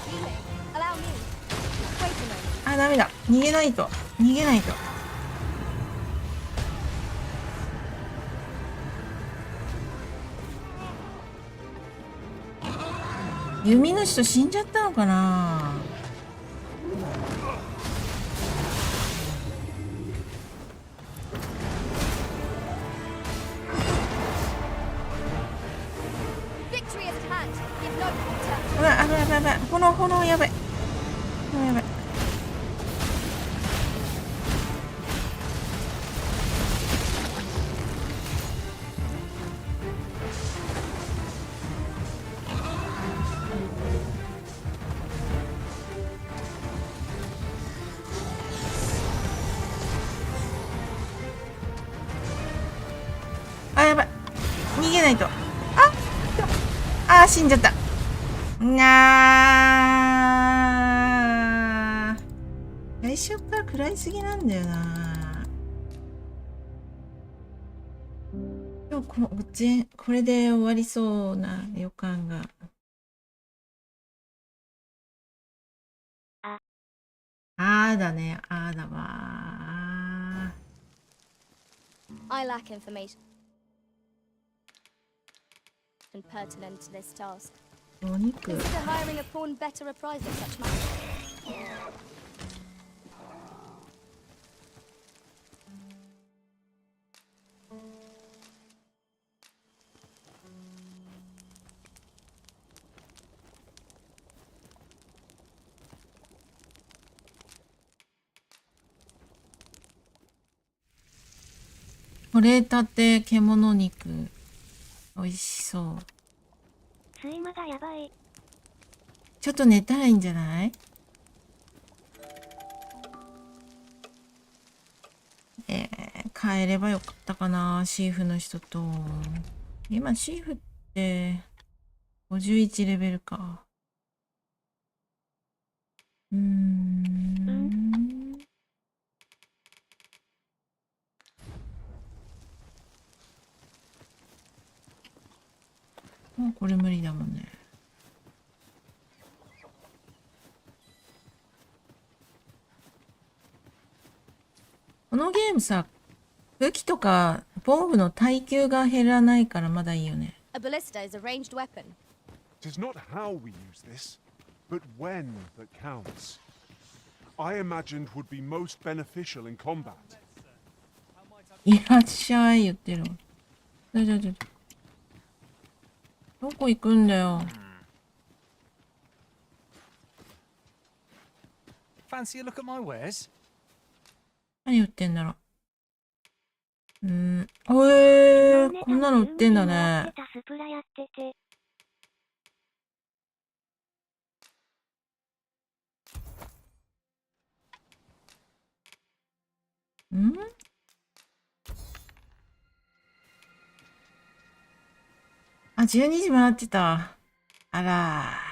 あ、ダメだ。逃げないと。逃げないと。弓の人死んじゃったのかな。うわ、危ない危ない危ない。炎やばい。炎やばい。あ、やばい。逃げないと。あ、死んじゃった。最初から食らいすぎなんだよな。でもこれで終わりそうな予感が。あーだね、あーだわ。I lack information pertinent to this task. お肉。 Consider hiring a pawn better apprised of such matters. 取れたて獣肉美味しそう。睡魔がやばい。ちょっと寝たらいいんじゃない？帰ればよかったかな、シーフの人と。今シーフって51レベルか。もうこれ無理だもんね。このゲームさ、武器とか防具の耐久が減らないからまだいいよね。A ballista is a ranged weapon. It is not how we use this, but when that counts. I imagined would be most beneficial in combat. いらっしゃい言ってるわ。どこ行くんだよ。Fancy a look at my wares? 何売ってんだろう。こんなの売ってんだね。スプラやってて。あ、12時回ってた。あらー。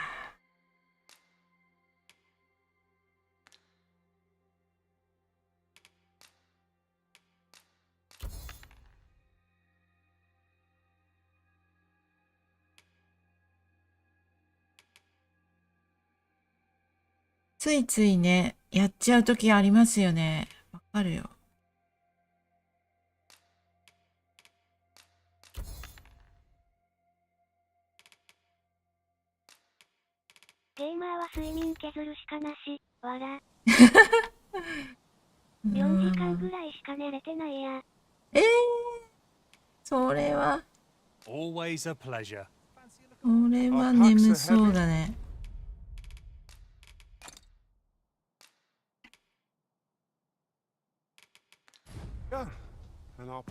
ついついね、やっちゃうときありますよね。わかるよ。ゲーマーは睡眠削るしかなし、わら。4時間ぐらいしか寝れてないや。それは。Always a pleasure. それは眠そうだね。Yeah, and I'll...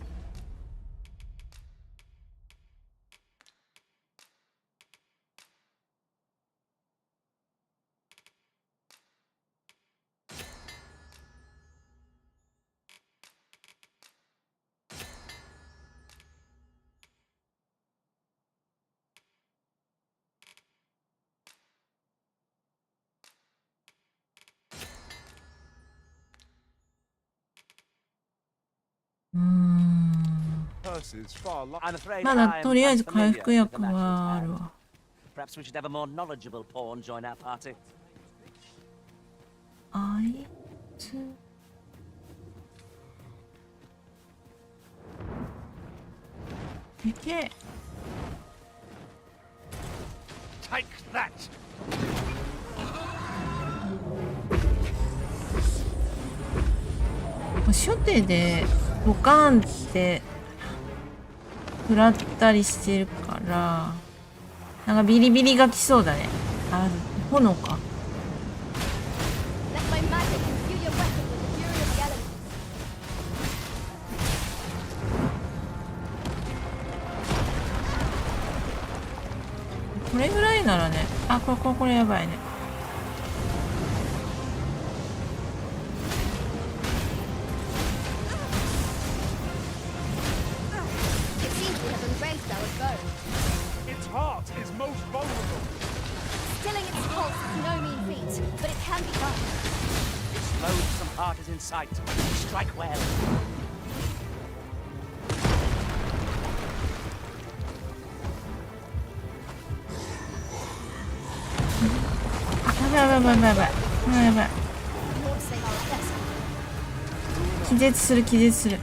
まだとりあえず回復薬はあるわ。Perhaps we should have a more knowledgeable pawn join our party. あいつ。いけ。Take that. 初手でドカーンって食らったりしてるから、なんかビリビリが来そうだね。あ、炎か。これぐらいならね。あ、これやばいね。Its heart is most vulnerable. Stilling its pulse is no mean feat, but it can be done. Its loathsome heart is in sight. Strike well. やばい。気絶する。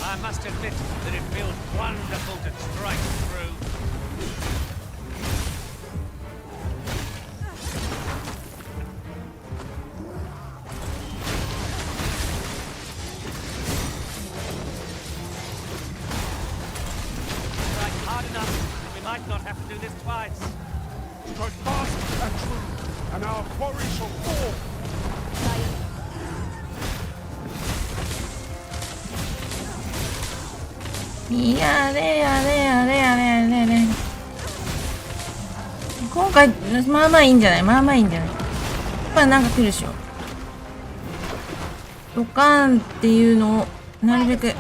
I must admit that it feels wonderful to strike through. Strike hard enough, and we might not have to do this twice. Strike fast and true, and our quarry shall fall. やれ。今回まあまあいいんじゃない？まあまあいいんじゃない？まあなんか来るでしょ。ドカーンっていうのをなるべく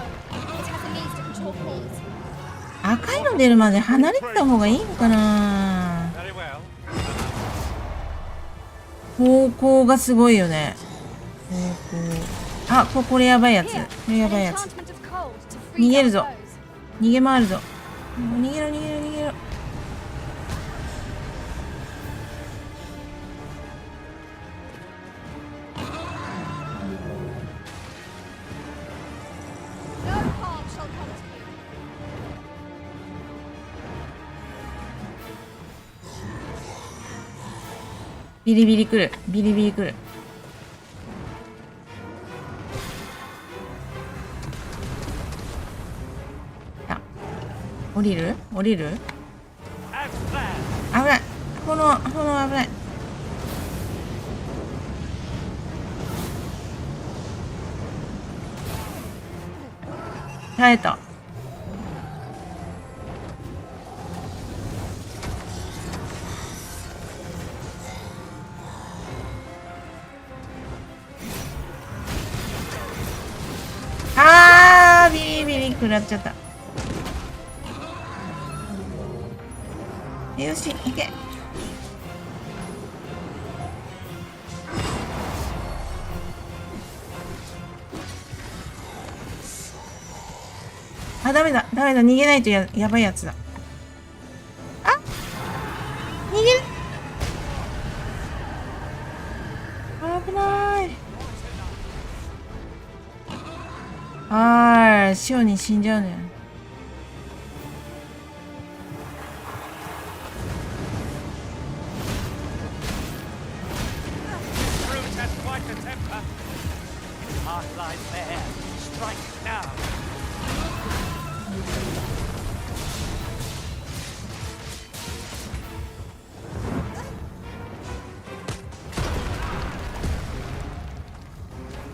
赤いの出るまで離れた方がいいのかな。方向がすごいよね。方向。あ、これやばいやつ。これやばいやつ。逃げるぞ。逃げ回るぞ。逃げろ逃げろ逃げろ。ビリビリ来る。ビリビリ来る。あ、降りる？降りる？危ない。炎危ない。耐えた。ビリビリ食らっちゃった。よし、行け。あ、ダメだ、逃げないとやばいやつだ。あ、逃げる。危ない。塩に死んじゃうのよ。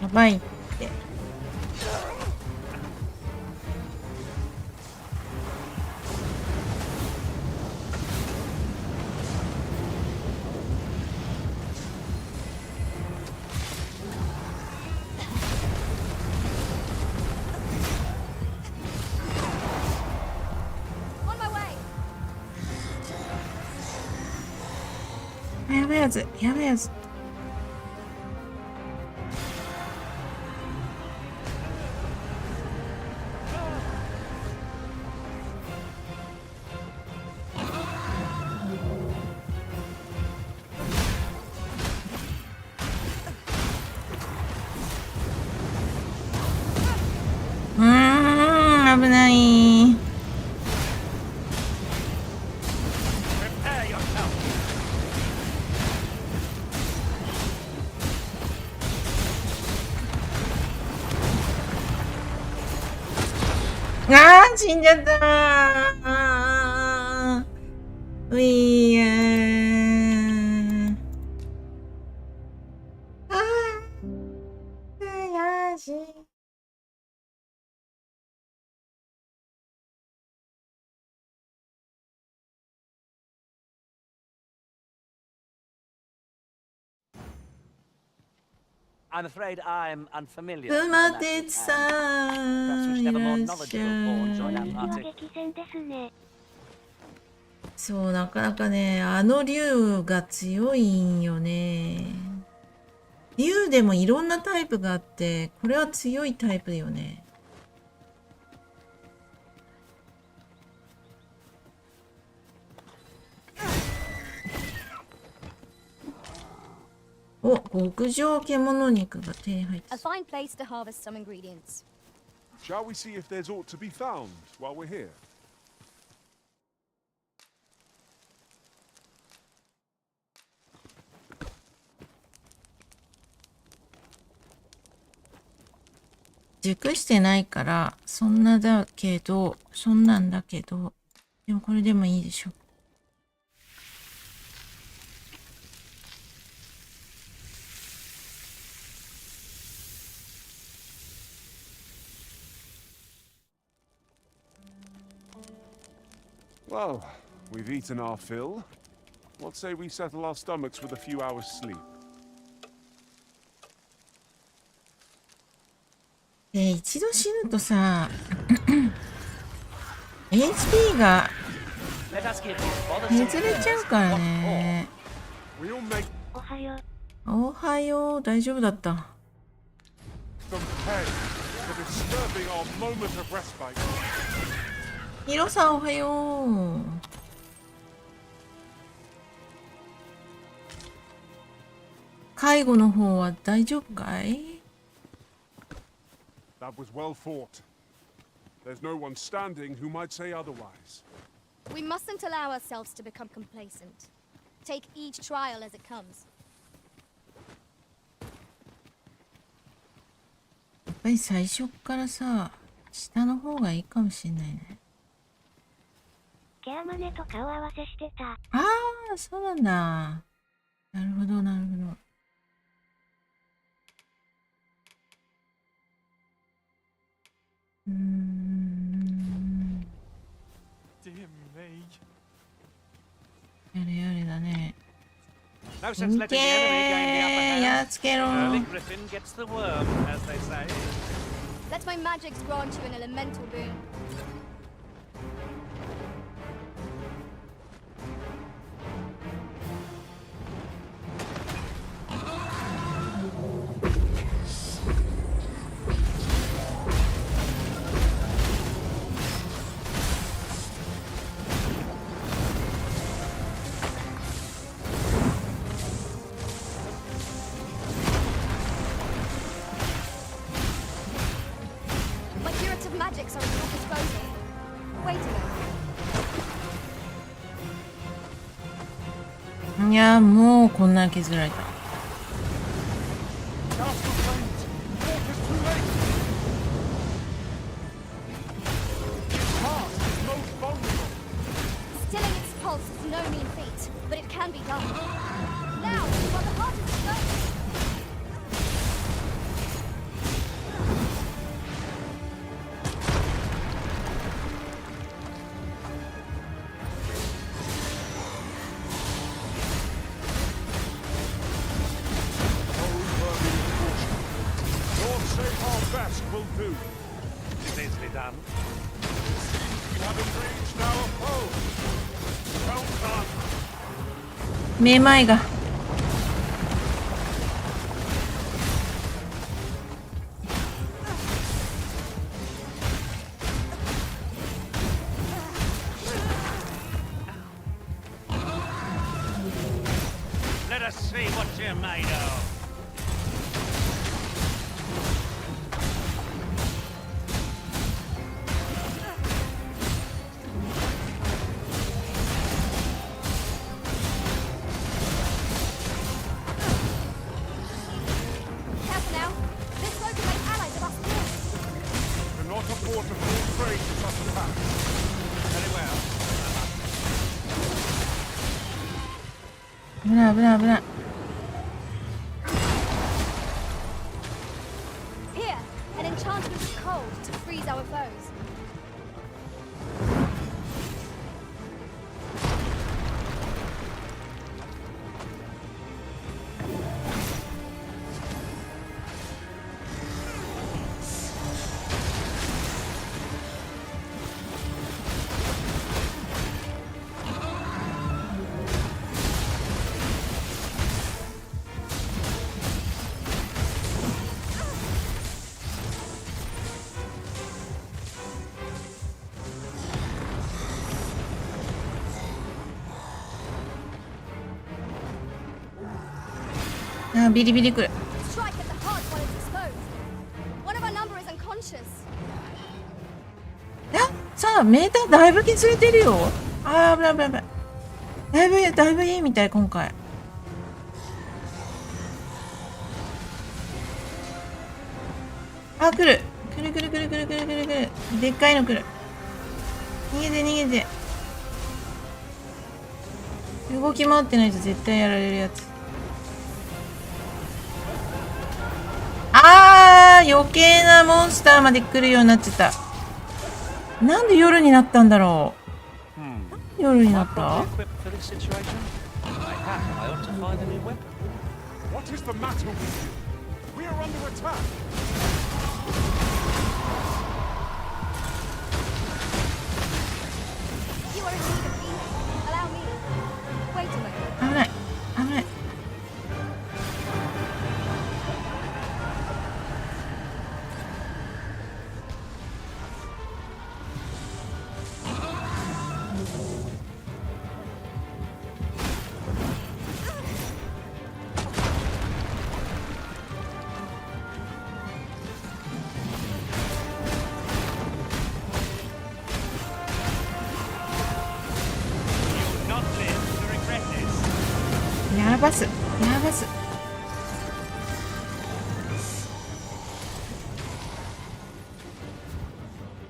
やばいって。やばいやつ、やばいやつ。危ない。死んじゃったー。ういー。悔しい。I'm afraid I'm unfamiliar. 熊徹さん、いらっしゃい。激戦ですね。そう、なかなかね、あの竜が強いんよね。竜でもいろんなタイプがあって、これは強いタイプよね。お、極上獣肉が手に入った。A fine place to harvest some ingredients. Shall we see if there's aught to be found while we're here?熟してないから、そんなんだけど、でもこれでもいいでしょ。Well, we've eaten our fill. What say we settle our stomachs with a few hours sleep? 一度死ぬとさ、HP が削れちゃうからね。おはよう。おはよう、大丈夫だった。ヒロさん、おはよう。介護の方は大丈夫かい？ That was well fought. There's no one standing who might say otherwise. We mustn't allow ourselves to become complacent. Take each trial as it comes. やっぱり最初からさ、下の方がいいかもしれないね。ケアマネと顔合わせしてた。ああ、そうなんだ。なるほど、なるほど。やれやれだね。見てー、やっつけろー。Let my magics grant you an elemental boon. Magics are at your disposal. Wait a minute. いや、もうこんな削られた。Stilling its pulse is no mean feat, but it can be done. Now, while the heart is exposed. Will do. It's easily done. You have engaged our foe. Well done. めまいが。Let us see what you're made of.危ない危ない危ない。Here, an enchantment of cold to freeze our foes.あ、ビリビリくる。Strike at the heart while it's exposed. One of our number is unconscious. いや、さあ、メーターだいぶ削れてるよ。あー、危ない危ない危ない。だいぶいいみたい、今回。あ、来る。来る来る来る来る来る来る来る。でっかいの来る。逃げて逃げて。動き回ってないと絶対やられるやつ。あー、余計なモンスターまで来るようになっちゃった。なんで夜になったんだろう。夜になった？ this situation? Mayhap I ought to find a new weapon. What is the matter with you? We are under attack. You are in need of healing. Allow me. Wait a moment. 危ない危ない。やばすやばす。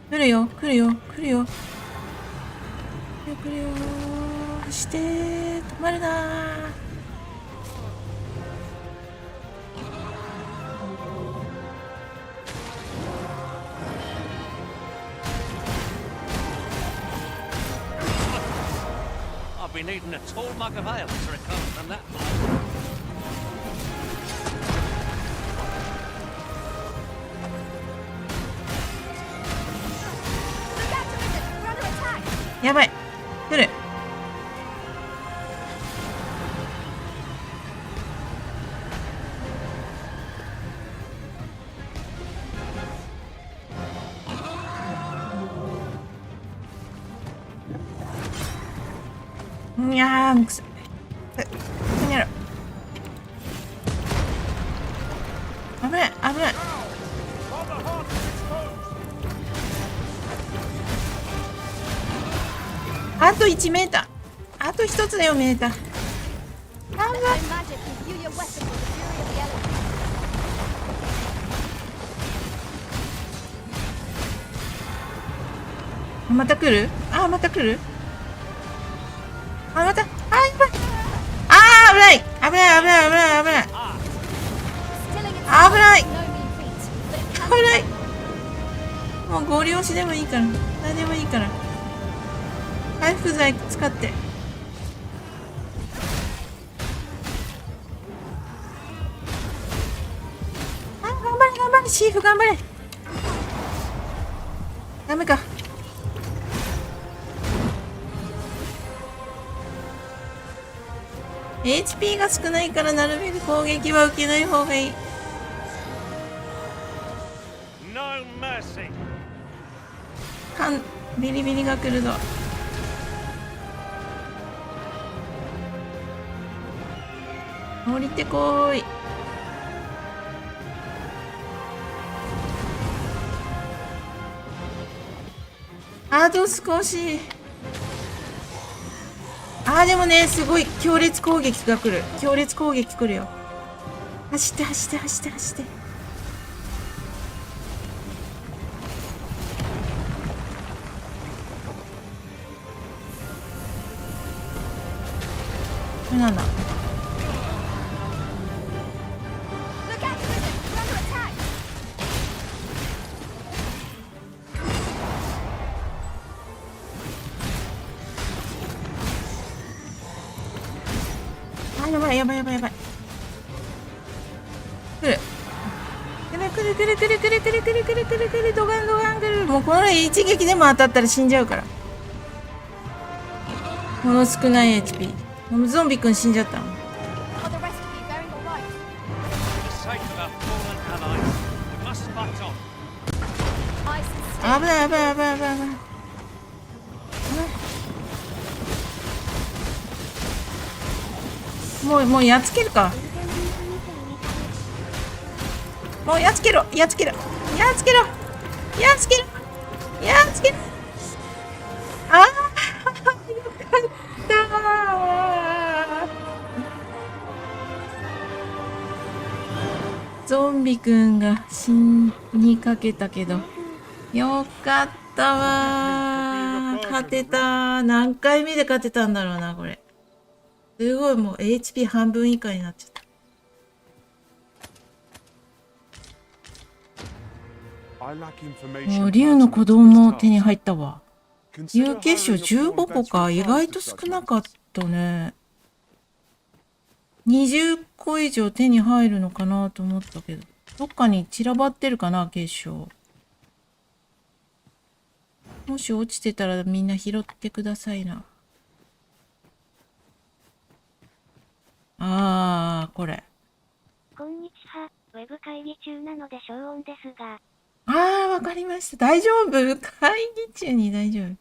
来るよ来るよ来るよ来るよ。走って止まるな。I'll be needing a tall mug of ale to recover from that. Look out, Division! We're under attack! やばい来る。いやー、くそ。何やろ。危ない、危ない。あと1メーター。あと1つだよ、メーター。Let my magic imbue your weapon with the fury of the elements. また来る？あ、また来る？あ、また。あ、やばい。あー、危ない。危ない、危ない、危ない、危ない。危ない。危ない。もうゴリ押しでもいいから。何でもいいから。回復剤使って。あ、頑張れ、頑張れ。シーフ頑張れ。ダメか。HP が少ないからなるべく攻撃は受けない方がいい。ビリビリが来るぞ。降りてこーい。あと少し。でもね、すごい強烈攻撃が来る。強烈攻撃来るよ。走って走って走って走って。これなんだ。やばいやばいやばいやばい。来る。来る来る来る来る来る来る来る来る来る来る。ドガンドガン来る。もうこの一撃でも当たったら死んじゃうから。この少ない HP。もうゾンビくん死んじゃったの。危ない危ない危ない危ない危ない。もうやっつけるか。もうやっつけろやっつけろやっつけろやっつけろやっつけろ。ああよかった。ゾンビくんが死にかけたけどよかったわ。勝てた。何回目で勝てたんだろうなこれ。すごい、もう HP 半分以下になっちゃった。もう竜の鼓動も手に入ったわ。有結晶15個か。意外と少なかっとね、20個以上手に入るのかなと思ったけど、どっかに散らばってるかな、結晶。もし落ちてたらみんな拾ってくださいな。これ。こんにちは。ウェブ会議中なので消音ですが。わかりました。大丈夫？会議中に大丈夫。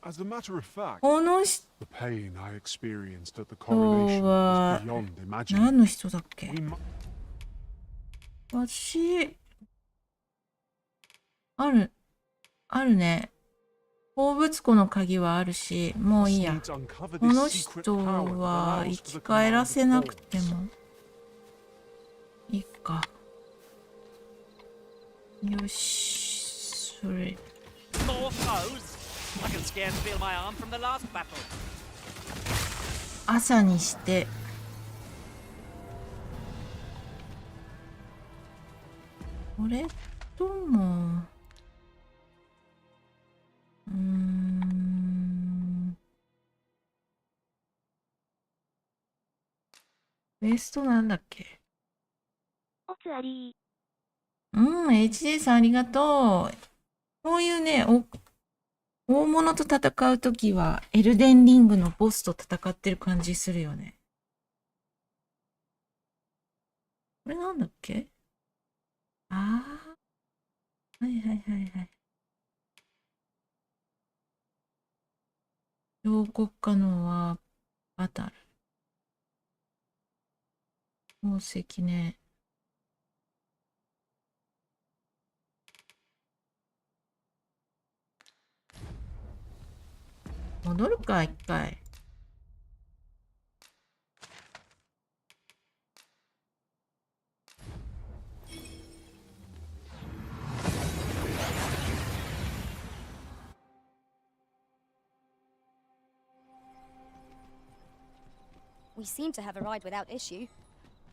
As a matter of fact, この the pain I experienced at the 人 coronation は was beyond imagining. 何の人だっけ？ We mu- あるね。鉱物庫の鍵はあるし、もういいや。この人は生き返らせなくてもいいか。よし、それ。More foes? I can scarce feel my arm from the last battle. 朝にして。これとも。ベストなんだっけ？おつありHD さんありがとう。こういうね、大物と戦うときは、エルデンリングのボスと戦ってる感じするよね。これなんだっけ？はいはいはいはい。彫刻家のはバタル。宝石ね。戻るか、一回。We seem to have arrived without issue.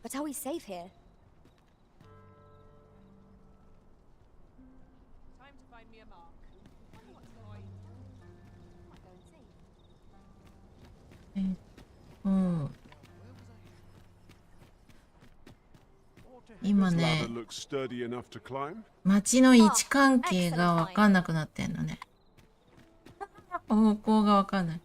But are we safe here? Time to find me a mark. What's going? 今 This ね ladder looks sturdy enough to climb. 街の位置関係がわかんなくなってんのね。方向がわかんない。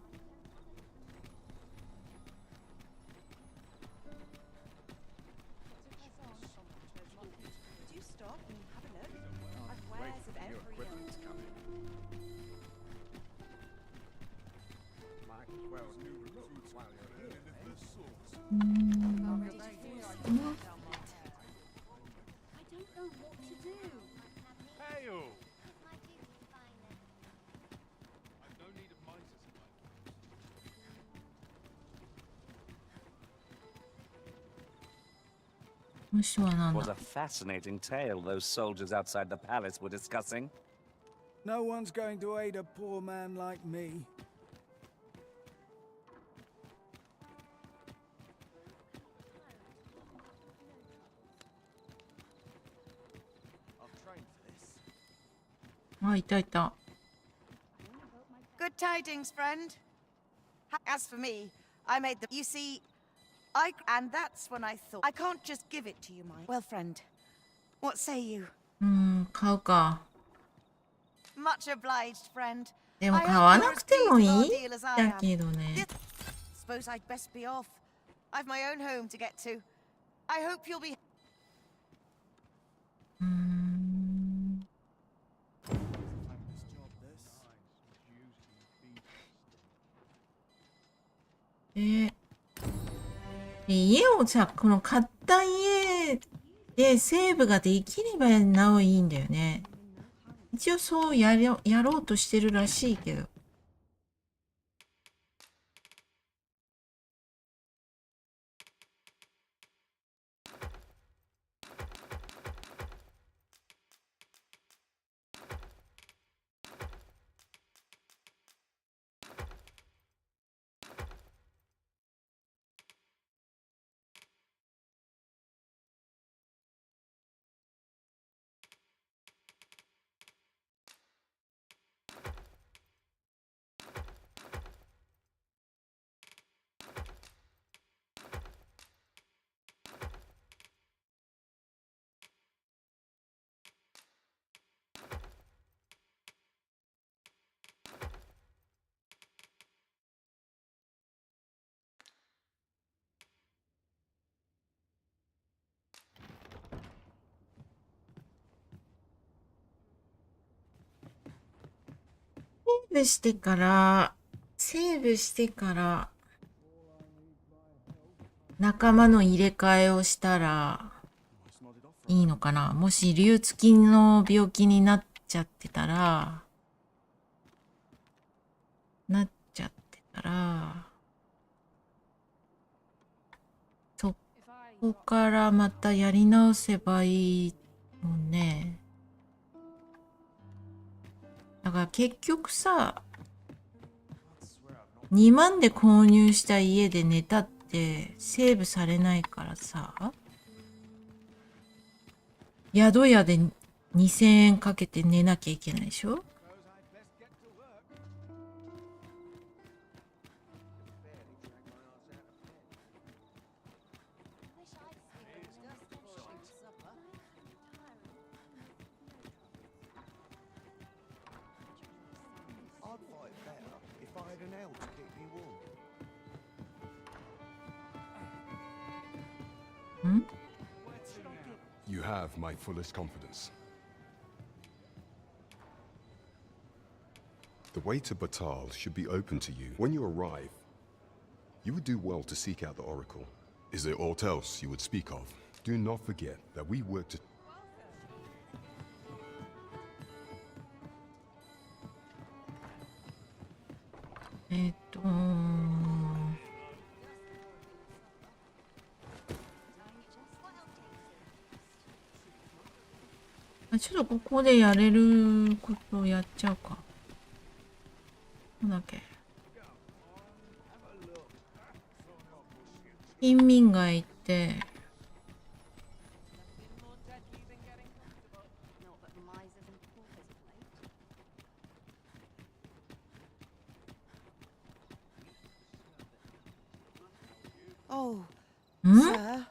虫はなん Was だ？ a fascinating tale those soldiers outside the palace were discussing. No one's going to aid a poor man like me. I've trained for this. いたいた。Good tidings, friend. As for me, I made the. You see, and that's when I thought I can't just give it to you, my well, friend. What say you? 買うか。 Much obliged, friend. でも買わなくてもいいんだけどね。 Suppose I'd best be off. I've my own home to get to. I hope you'll be. 家をさ、この買った家でセーブができればなおいいんだよね。一応そうやろうとしてるらしいけど。ブしてから、仲間の入れ替えをしたらいいのかな。もし流通菌の病気になっちゃってたら、そこからまたやり直せばいいもんね。だから結局さ、2万で購入した家で寝たってセーブされないからさ、宿屋で2000円かけて寝なきゃいけないでしょ。ん？ You have my fullest confidence. The way to Batal should be open to you. When you arrive, you would do well to seek out the Oracle. Is there aught else you would speak of? Do not forget that we work to... ちょっとここでやれることをやっちゃうか。なんだっけ。貧民街行って、Oh, ん？ sir,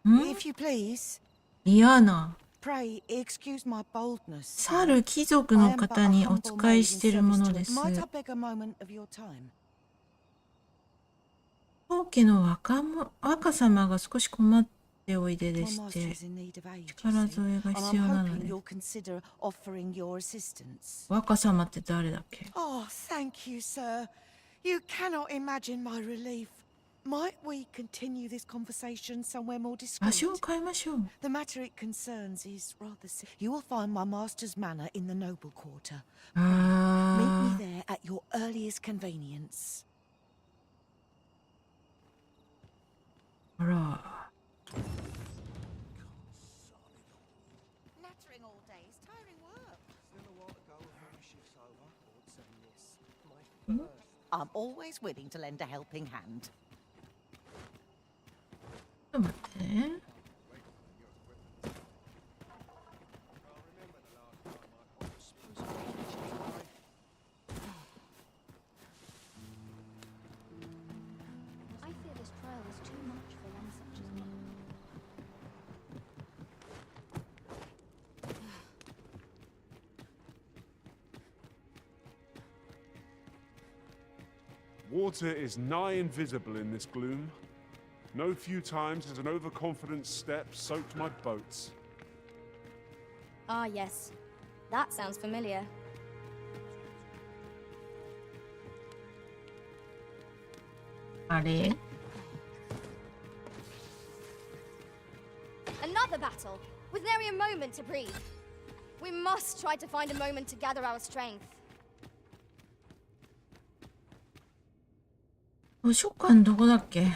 ん？ if you please. 嫌な。Pray excuse my boldness. 去る貴族の方にお使いしているものです。 Might I beg a moment of your time? 当家の若様が少し困っておいででして、力添えが必要なので。若様って誰だっけ？ Oh, thank you, sir. You cannot imagine my relief. Might we continue this conversation somewhere more discreet? 場所を変えましょう。 The matter it concerns is rather simple. You will find my master's manor in the noble quarter. Meet me there at your earliest convenience. あら。Nattering all day is tiring work. I'm always willing to lend a helping hand. ちょっと待ってね。I fear this trial is too much for one such as me. Water is nigh invisible in this gloom. No few times has an overconfident step soaked my boats. Ah, yes. That sounds familiar. Another battle! With nary a moment to breathe. We must try to find a moment to gather our strength. 図書館どこだっけ？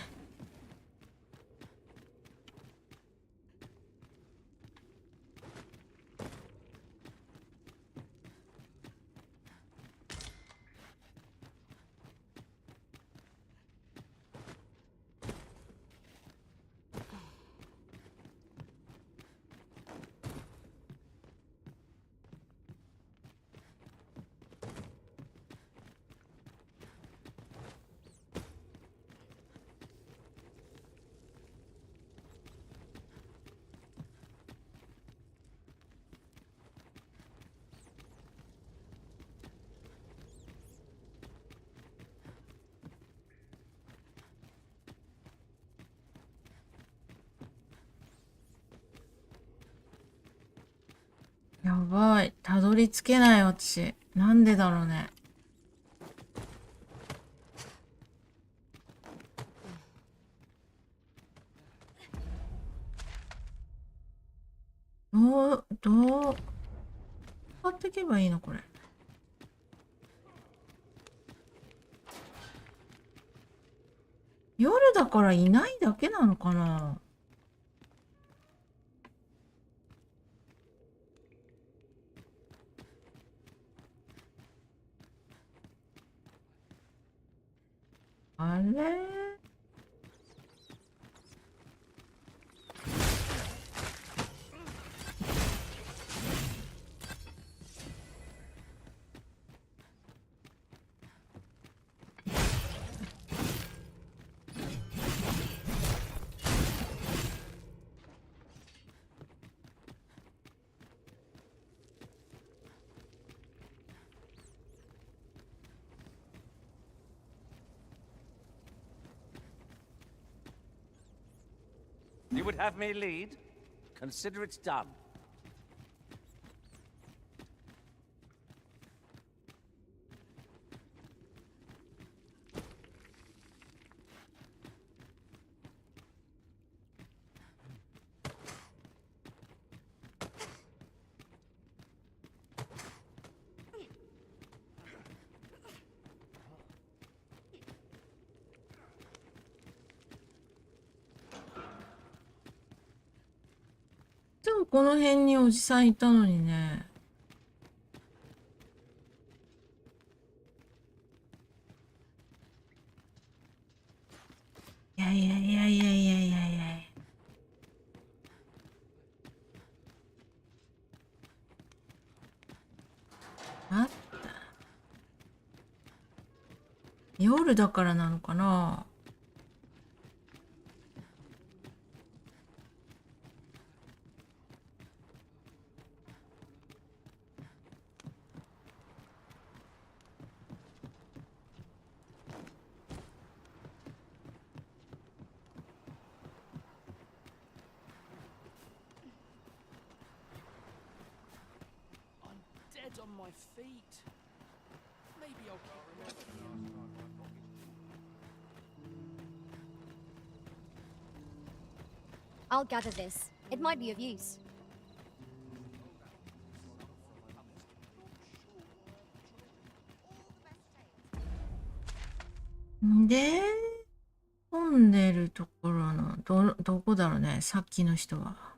やばい。たどり着けない私。なんでだろうね。買っていけばいいのこれ。夜だからいないだけなのかな。あれ？You would have me lead? Consider it's done.でもこの辺におじさんいたのにね。いやいやいやいやいやいやいや。あった。夜だからなのかな。On my feet. Maybe I'll keep remembering. I'll gather this. It might be of use. で、混んでるところのどこだろうね、さっきの人は。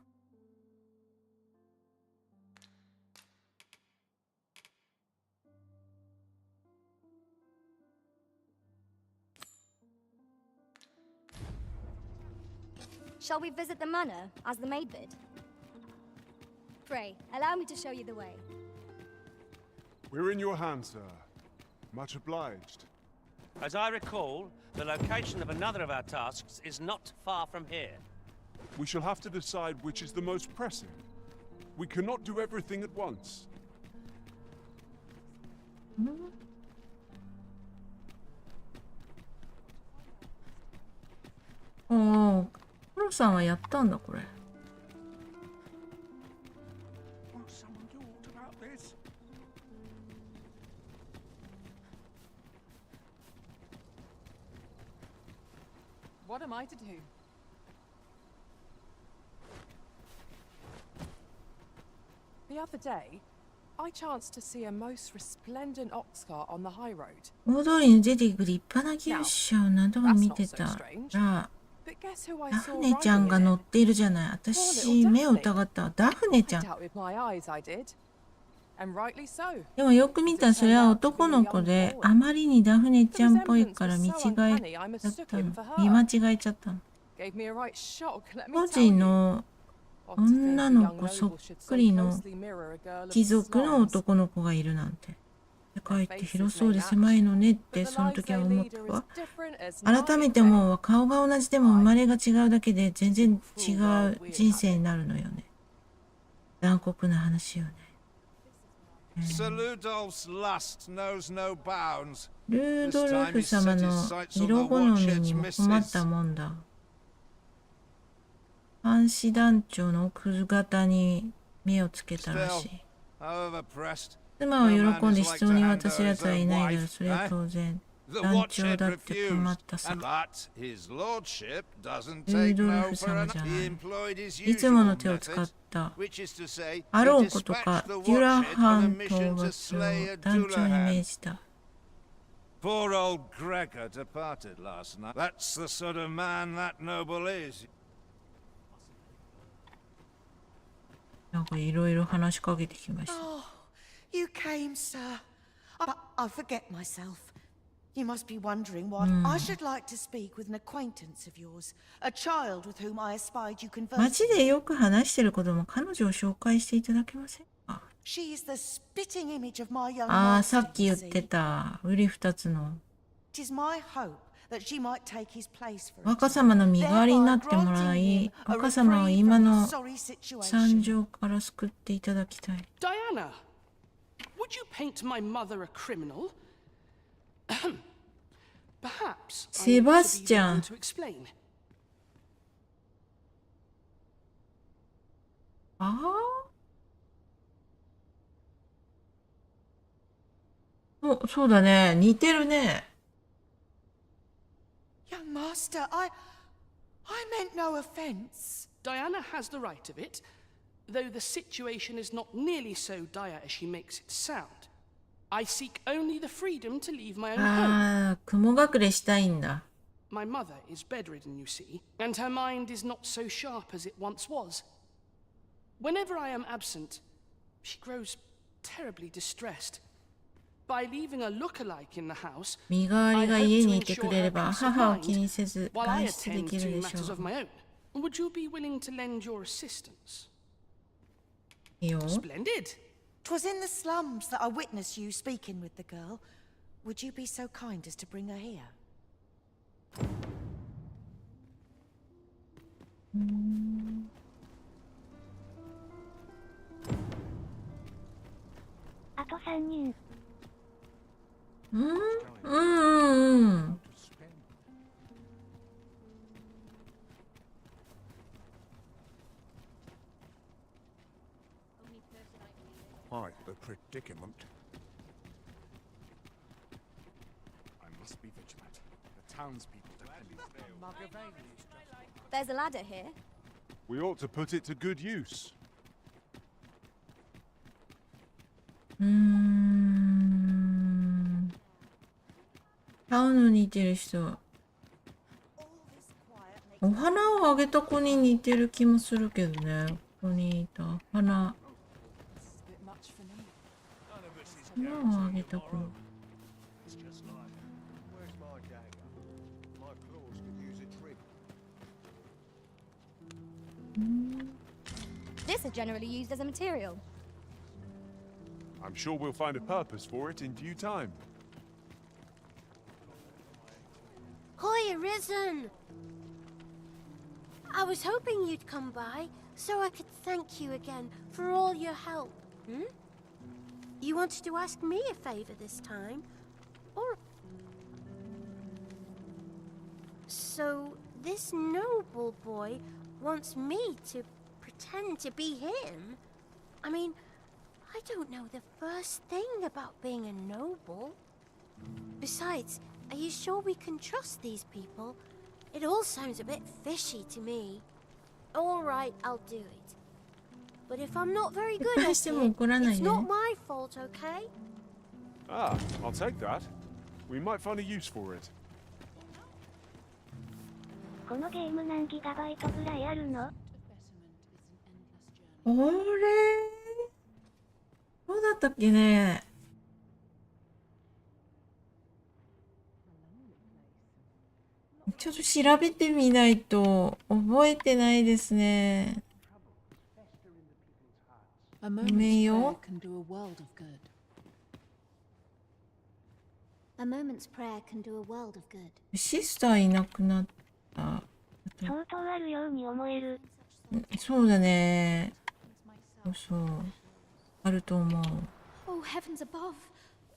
Shall we visit the manor, as the maid bid? Pray, allow me to show you the way. We're in your hands, sir. Much obliged. As I recall, the location of another of our tasks is not far from here. We shall have to decide which is the most pressing. We cannot do everything at once. おお、プロさんはやったんだこれ。Won't someone do aught about this? What am I to do? The other day, I chanced to see a most resplendent ox cart on the high road. 大通りに出ていく立派な牛車を何度も見てたら、ダフネちゃんが乗っているじゃない。私、目を疑ったわ。ダフネちゃん。でもよく見たらそれは男の子で、あまりにダフネちゃんっぽいから見間違えちゃったの。当時の女の子そっくりの貴族の男の子がいるなんて。世界って広そうで狭いのねってその時は思ったわ。改めて思うわ。顔が同じでも生まれが違うだけで全然違う人生になるのよね。残酷な話よね。ルードルフ様の色好みにも困ったもんだ。監視団長の奥方に目をつけたらしい。妻を喜んで室に渡すやつはいないだろう。それは当然。The 団長だ watchhead って困っ refused, たさ。 and but his lordship doesn't ルー take ドル no フ for 様 an じゃな he い。 employed his いつも usual の手を使っ methods, た。 which is to say, あ he ろうことか dispatched the デュラ watchhead ハ on a ン討 mission 伐 to を slay a 団長に命 Doulahan. じた。 Poor old Gregor departed last night. That's the sort of man that noble is. なんかいろいろ話しかけてきました。 Oh, you came, sir. But I forget myself. You must be wondering what I should like to speak with an acquaintance of yours, a child with whom I espied you conversing. 街でよく話してる子供、彼女を紹介していただけませんか？ She is the spitting image of my young ああ、 master, さっき you 言って see. た。売り二つの。 It is my hope that she might take his place for a 若 time, 様の身代わりになってもら thereby い、 granting him a 若様を reprieve 今 from の the sorry situation. 惨状から救っていただきたい。 Diana, would you paint my mother a criminal? Perhaps I ought to be Sebastian. able to explain. ああ。そうだね。似てるね。 Young master, I meant no offense. Diana has the right of it, though the situation is not nearly so dire as she makes it sound. I seek only the freedom to leave my own home. ああ、雲隠れしたいんだ。 My mother is bedridden, you see, and her mind is not so sharp as it once was. Whenever I am absent, she grows terribly distressed. By leaving a look-alike in the house, 身代わりが I 家 hope に to いてく ensure れれ her ば peace of 母を mind 気にせず while I 外出で attend きる to でしょ matters of う。 my own. Would you be willing to lend your assistance? いいよ。 Splendid. 'Twas in the slums that I witnessed you speaking with the girl. Would you be so kind as to bring her here? あと3人。うん。 Quite the predicament. I must be vigilant. The townspeople depend on There's a ladder here. We ought to put it to good use. 顔の似てる人。お花をあげた子に似てる気もするけどね。ここにいた花。花をあげた子。 This is generally used as a material. I'm sure we'll find a purpose for it in due time. Hoy, Arisen! I was hoping you'd come by, so I could thank you again for all your help. Hmm? You wanted to ask me a favor this time? Or... So, this noble boy wants me to pretend to be him? I mean, I don't know the first thing about being a noble. Besides, are you sure we can trust these people? It all sounds a bit fishy to me. All right, I'll do it. But if I'm not very good at it, it's not my fault, okay? Ah, I'll take that. We might find a use for it. このゲーム何ギガバイトぐらいあるの？あれどうだったっけね。ちょっと調べてみないと覚えてないですね。ごめんよ。 A moment's prayer can do a world of good. シスターいなくなった。相当あるように思える。そうだね。そうそう。あると思う。 Oh, heavens above!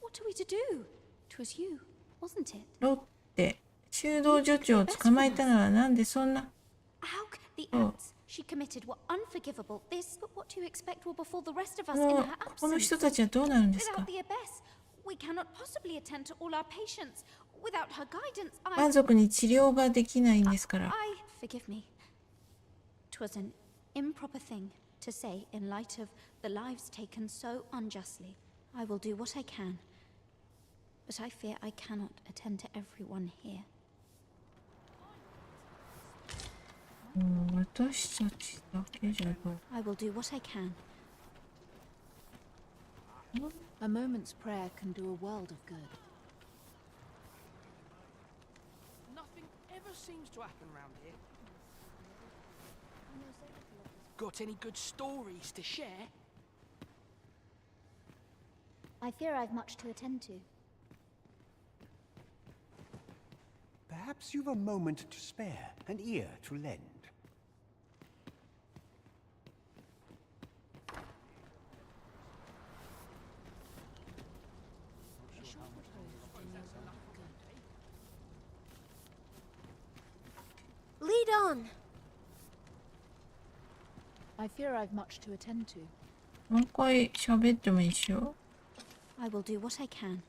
What are we to do? 'Twas you, wasn't it? ロッテ、修道女長を捕まえたのはなんでそんな。 How could the acts she committed were unforgivable? This, but what do you expect will befall the rest of us in もう her この absence? 人たちはどうなるんです Without か。 the abyss, we cannot possibly attend to all our patients. Without her guidance, 満足に治療ができないんですから。Forgive me. 'Twas an improper thing to say in light of the lives taken so unjustly. I will do what I can, but I fear I cannot attend to everyone here. 私たちだけじゃどう I will do what I can. A moment's prayer can do a world of good. Nothing ever seems to happen round here. Got any good stories to share? I fear I've much to attend to. Perhaps you've a moment to spare, an ear to lend. Lead on. I fear I've much to attend to. 何回喋ってもいいしよ。I will do what I can.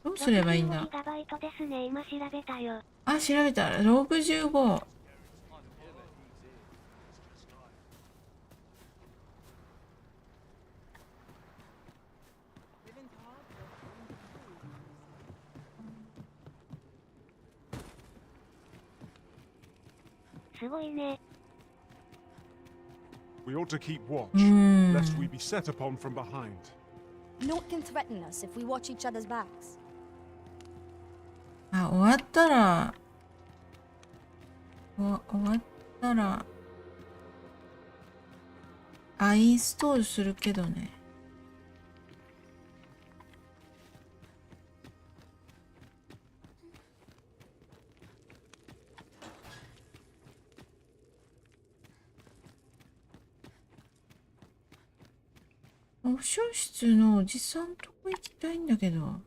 どうすればいいんだ。ギガバイトですね。今調べたよ。あ、調べた。65。すごいね。We ought to keep watch, Hmm. lest we be set upon from behind. Naught can threaten us if we watch each other's backs. あ、終わったら、終わったら、インストールするけどね。図書室のおじさんとこ行きたいんだけど。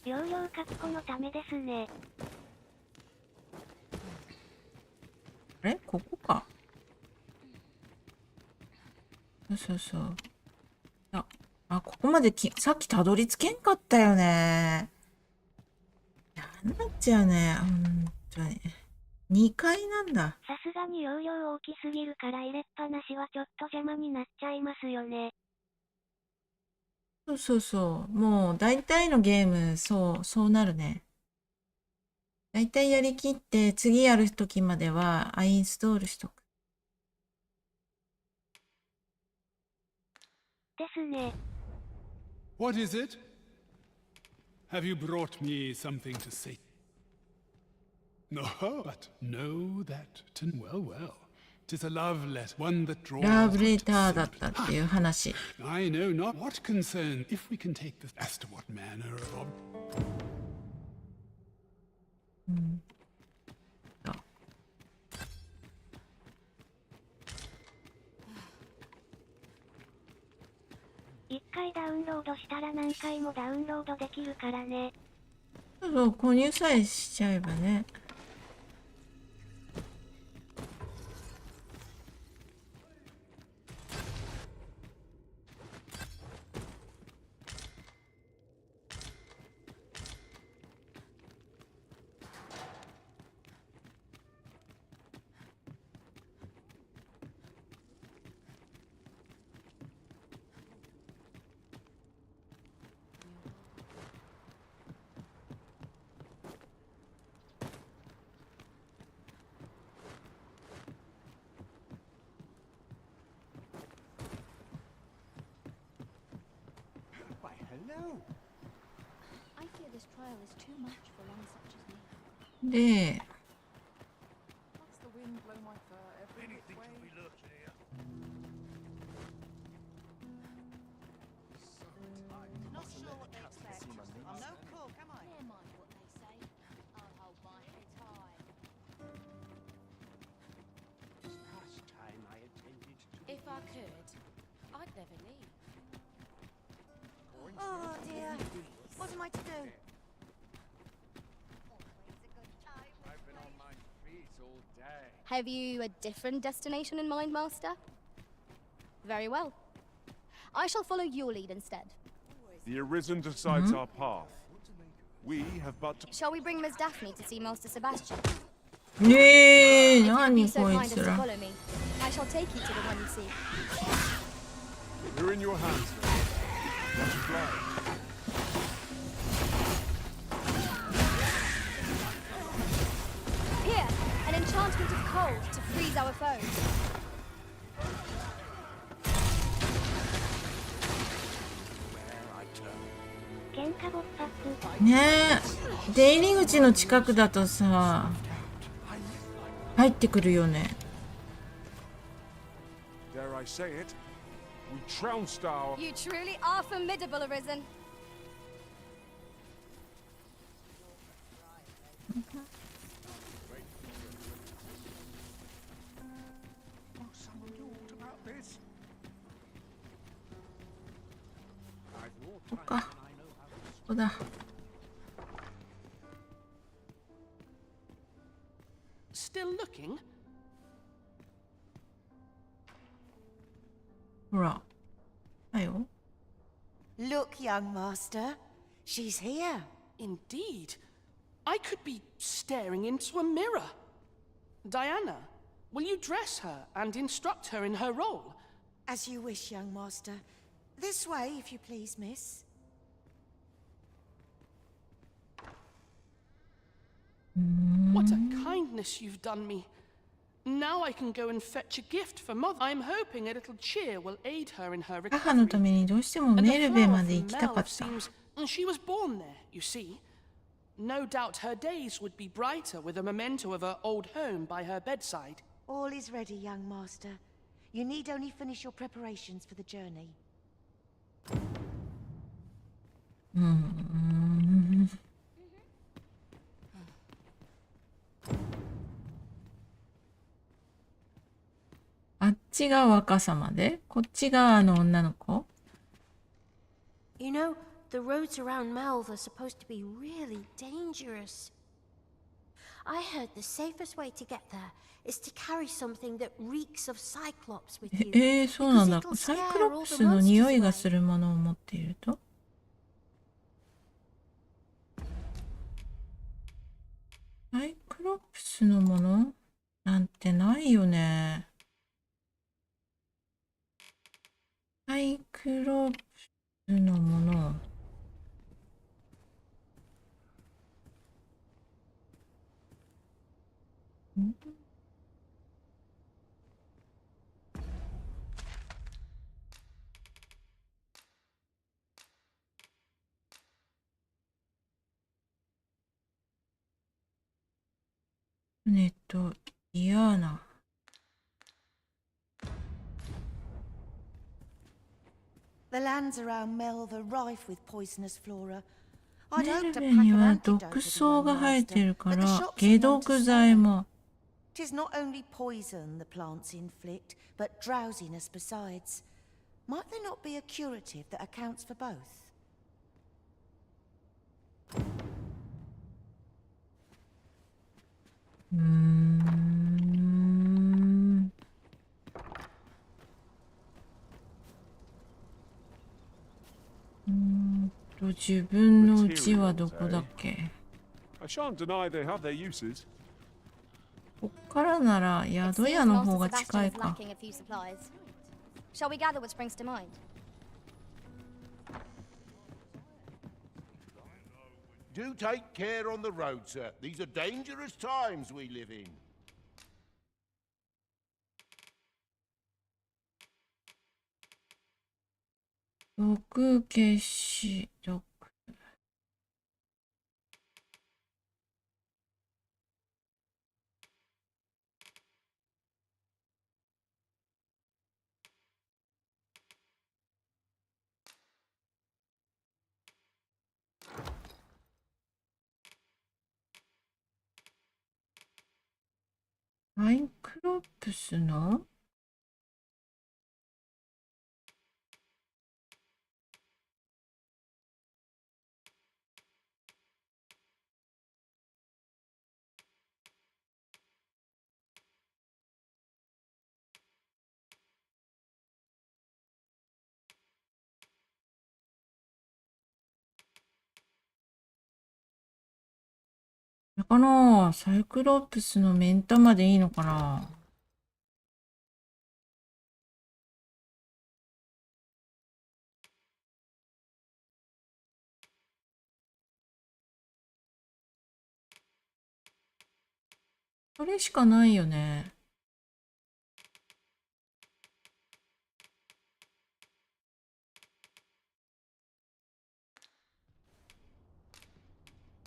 療養確保のためですね。あれここか。そうそうそう。ここまでさっきたどり着けんかったよね。なんなっちゃうね。2階なんだ。さすがに容量大きすぎるから入れっぱなしはちょっと邪魔になっちゃいますよね。そうそうそう。もう大体のゲーム、そうなるね。大体やりきって次やるときまではインストールしとく。ですね。What is it? Have you brought me something to say? No, but know that, well, well, 'tis a love letter, one that draws. ラブレターだったっていう話。I know not what concern, if we can take this as to what manner of. 一回ダウンロードしたら何回もダウンロードできるからね。そうそう、購入さえしちゃえばね。I fear this trial is too much for one such as me. で、Not sure what they expect. I'm no cook, am I? Never mind what they say. I'll hold my head high. Last time I attended to. If I could, I'd never leave. Oh dear. What am I to do? Have you a different destination in mind, Master? Very well. I shall follow your lead instead. The Arisen decides our path. We have but to... Shall we bring Miss Daphne to see Master Sebastian? ねえ、 If you'd 何 be so こい kind as つ to ら。 follow me, I shall take you to the one you see. We're in your hands now. Let's fly. Here, an enchantment of cold to freeze our foes. 喧嘩勃発。ねえ、出入り口の近くだとさ、入ってくるよね。Dare I say it? We trounced our... You truly are formidable, Arisen. Someone talked about this. そっか。ここだ。Still looking? ほら。だよ。 Look, young master. She's here. Indeed. I could be staring into a mirror. Diana, will you dress her and instruct her in her role? As you wish, young master. This way, if you please, miss. What a kindness you've done me. Now I can go and fetch a gift for Mother. I'm hoping a little cheer will aid her in her 母のた recovery. めにどうしても And メ the ルベ flower まで from 行きたか Mel った。 seems... She was born there, you see. No doubt her days would be brighter with a memento of her old home by her bedside. All is ready, young master. You need only finish your preparations for the journey. あっちが若様で、こっちがあの女の子。You know, the roads around Melv are supposed to be really dangerous. I heard the safest way to get there is to carry something that reeks of Cyclops with you. そうなんだ。サイクロプスの匂いがするものを持っていると。サイクロプスのものなんてないよね。サイクロプスのもの。嫌な。The lands around Melv are rife with poisonous flora. メルベには毒草が生えてるから、解毒剤も。'Tis not only poison the plants inflict, but drowsiness besides. Might there not be a curative that accounts for both? 自分の家はどこだっけ？ I shan't deny they have their uses. こっからなら宿屋の方が近いか。 Shall we gather what springs to mind? Do take care on the road, sir. These are dangerous times we live in. 毒消し毒。サイクロプスのだかな、サイクロプスの目ん玉でいいのかな。それしかないよね。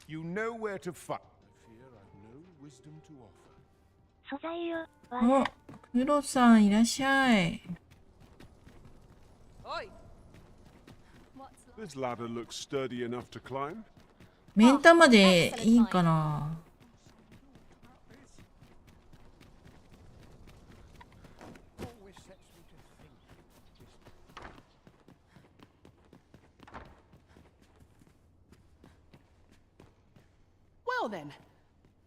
You know where to find. I fear I've no wisdom to offer. 素材よ。お、黒さんいらっしゃい。This ladder looks sturdy enough to climb. 目ん玉でいいかな。Well then,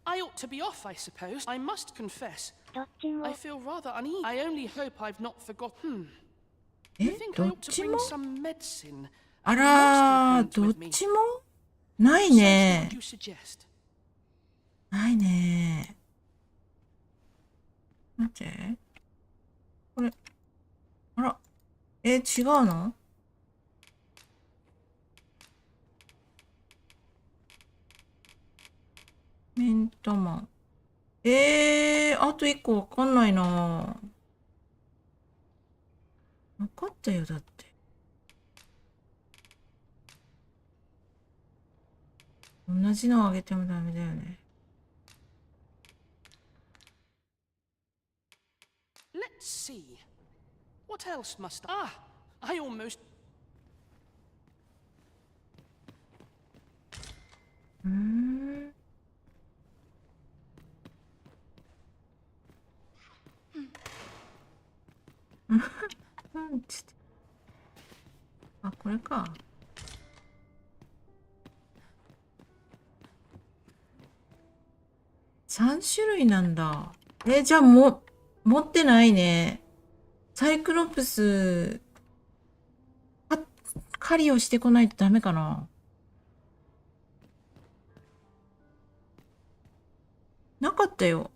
I ought to be off, I suppose. I must confess. I feel rather uneasy. I only hope I've not forgotten. You think I ought to bring some medicine? あらー、どっちもないね。ないね。待って。これ。あら。違うの？目ん玉。あと1個わかんないな。わかったよ、だって。同じのをあげてもダメだよね。Let's see. What else must I almost. ちょっと。あ、これか。3種類なんだ。じゃあ持ってないね。サイクロプス、狩りをしてこないとダメかな。なかったよ。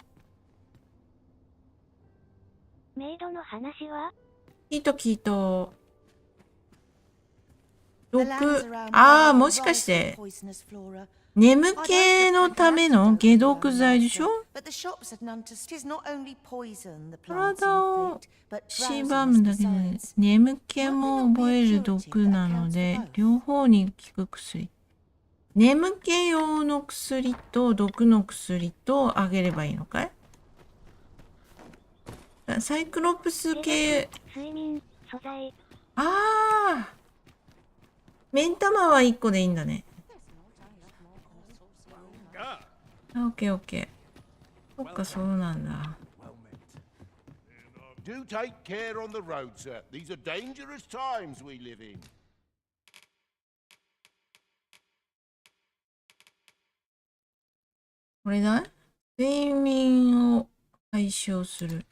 メイドの話は？聞いた。もしかして、眠気のための解毒剤でしょ？体を縛むだけで眠気も覚える毒なので、両方に効く薬。眠気用の薬と毒の薬とあげればいいのかい？サイクロプス系。睡眠、素材。目ん玉は1個でいいんだね。オッケー。そっか、そうなんだ。Do take care on the road, sir. These are dangerous times we live in. これだ。睡眠を解消する。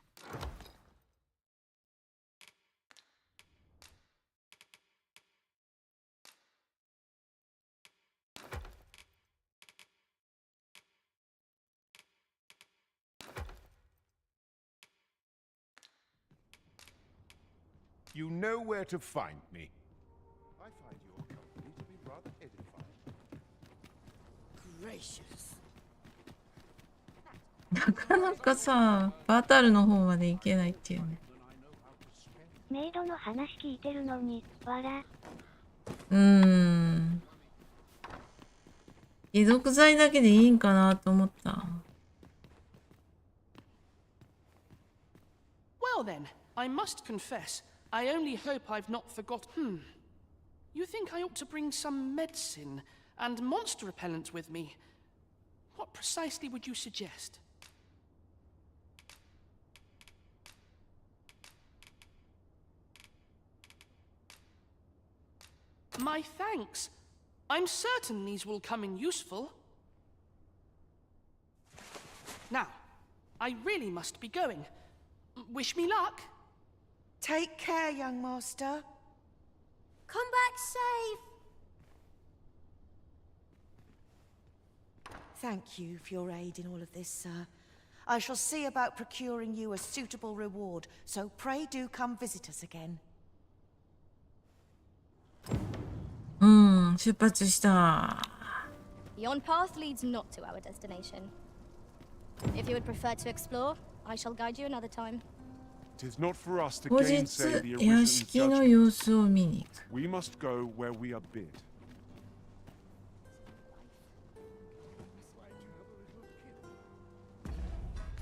You know where to find me. I find your company to be rather edifying. Gracious. なかなかさ、バタルの方まで行けないっていうね。メイドの話聞いてるのに、笑。解毒剤だけでいいんかなと思った。Well then, I must confess, I only hope I've not forgotten. You think I ought to bring some medicine and monster repellent with me? What precisely would you suggest? My thanks. I'm certain these will come in useful. Now, I really must be going. Wish me luck. Take care, young master. Come back safe. thank you for your aid in all of this, sir. I shall see about procuring you a suitable reward, so pray do come visit us again. うん、出発した。Yon path leads not to our destination. If you would prefer to explore, I shall guide you another time. It is not for us to 後 gainsay the 日、屋 origin's 敷の judgment. 様子を見に行く。 We must go where we are bid.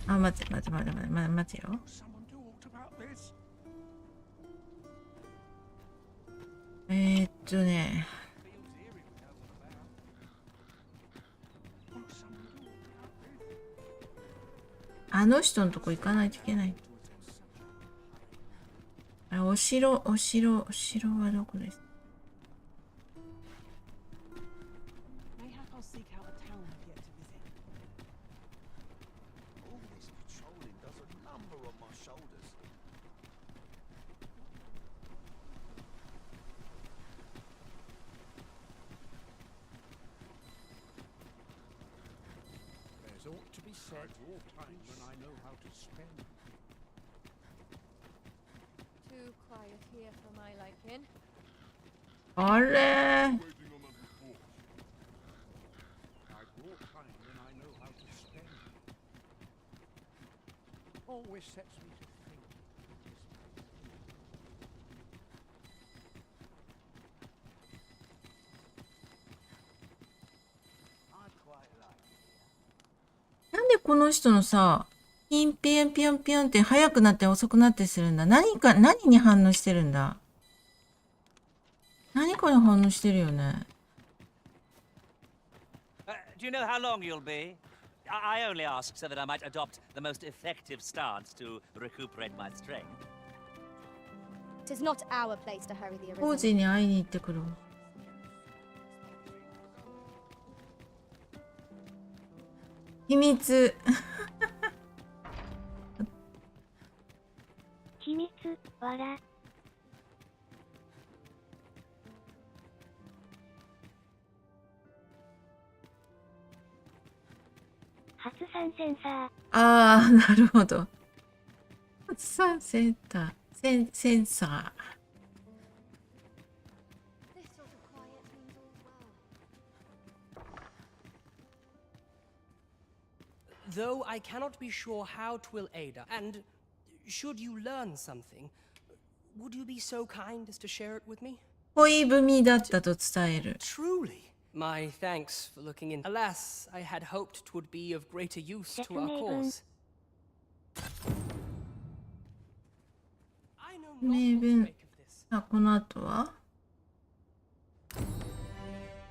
あ、待てよ。ね。あの人のとこ行かないといけない。あ、お城はどこです？ Mayhap I'll seek out a town I've yet to visit. All this patrolling does a number on my shoulders. There's ought to be said all time when I know how to spend. Too quiet here for my liking. あれ I brought time when I know how to spend. Always sets me to think. I quite like it. なんでこの人のさ、ピンピンピヨンピヨンって速くなって遅くなってするんだ。何に反応してるんだ。何かに反応してるよね。Do you know how long you'll be? I only ask so that I might adopt the most effective stance to recuperate my strength. It is not our place to hurry the 王 arisen. 子に会いに行ってくる。秘密。秘密、わら。初参戦さ。ああ、なるほど。初参戦だ。センサー。 This sort of quiet means all well. Though I cannot be sure how 'twill aid us, and should you learn something, would you be so kind as to share it with me? 恋文だったと伝える。 Truly. My thanks for looking in. Alas, I had hoped 'twould be of greater use to our cause. 名文。あ、この後は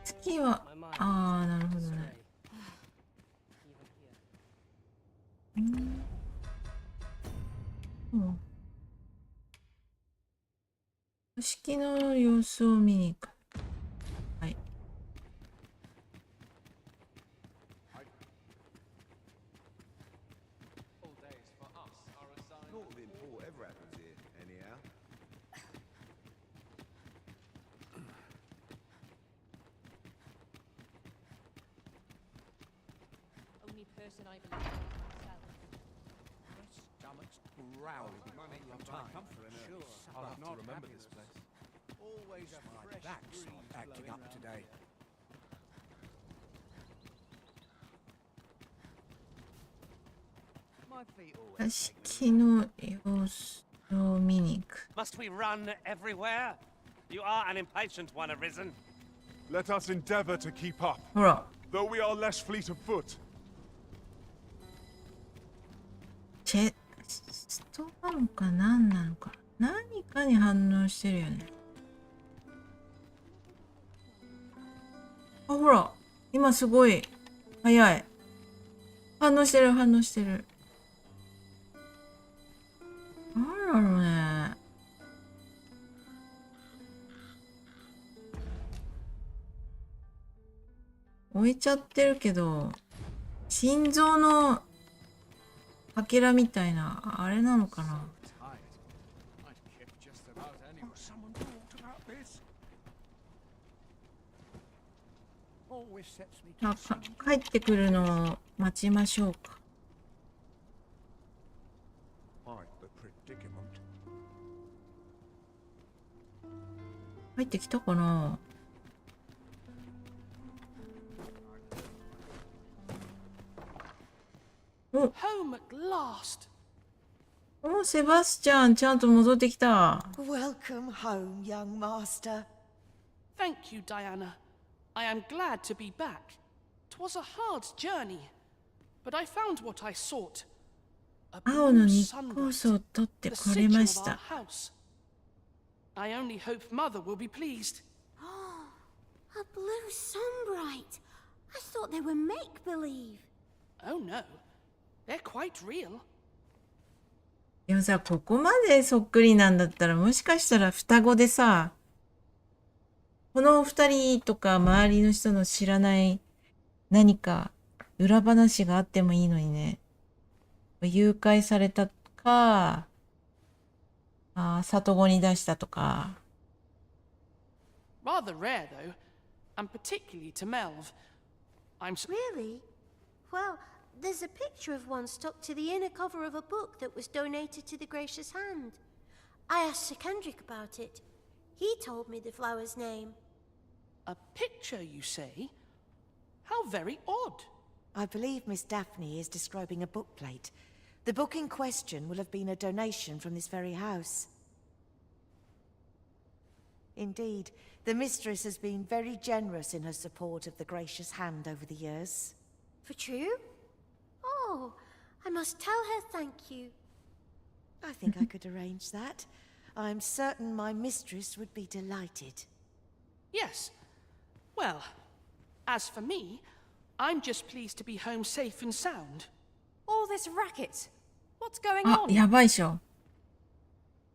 月は、ああ、なるほどね。うん。屋敷の様子を見に行く。はい。Only person I believe in is myself. Stomach's growling. Money on time. Sure, I'll have to remember this place. Always a My fresh back's breeze not acting blowing up round. today. 屋敷の様子を見に行く。 Must we run everywhere? You are an impatient one, arisen. Let us endeavor to keep up, ほら。 though we are less fleet of foot. 人なのか何なのか。何かに反応してるよね。あ、ほら。今すごい。早い。反応してる。なんだろうね。置いちゃってるけど、心臓のかけらみたいな、あれなのかな。always sets me あ、 to 帰ってくるのを待ちましょうか。 Quite the predicament. 帰ってきたかな。お、 Home at last. お、セバスチャン、ちゃんと戻ってきた。 Welcome home, young master. Thank you, Diana. I am glad to be back. 'Twas a hard journey, but I found what I sought. A 青の blue 日 sunrise, 光層を取って the これ sigil ま of し our た。 house. I only hope Mother will be pleased. A blue sunbright. I thought they were make-believe. Oh no, they're quite real. でもさ、ここまでそっくりなんだったら、もしかしたら双子でさ、この二人とか周りの人の知らない何か裏話があってもいいのにね。誘拐されたか、里子に出したとか。 Rather rare, though, and particularly to Melv. Really? Well, there's a picture of one stuck to the inner cover of a book that was donated to the Gracious Hand. I asked Sir Kendrick about it. He told me the flower's name. A picture, you say? How very odd. I believe Miss Daphne is describing a bookplate. The book in question will have been a donation from this very house. Indeed, the mistress has been very generous in her support of the Gracious Hand over the years. For true? Oh, I must tell her thank you. I think I could arrange that. I'm certain my mistress would be delighted. Yes. Well, as for me, I'm just pleased to be home safe and sound. All this racket. What's going あ、 on? やばいっしょ。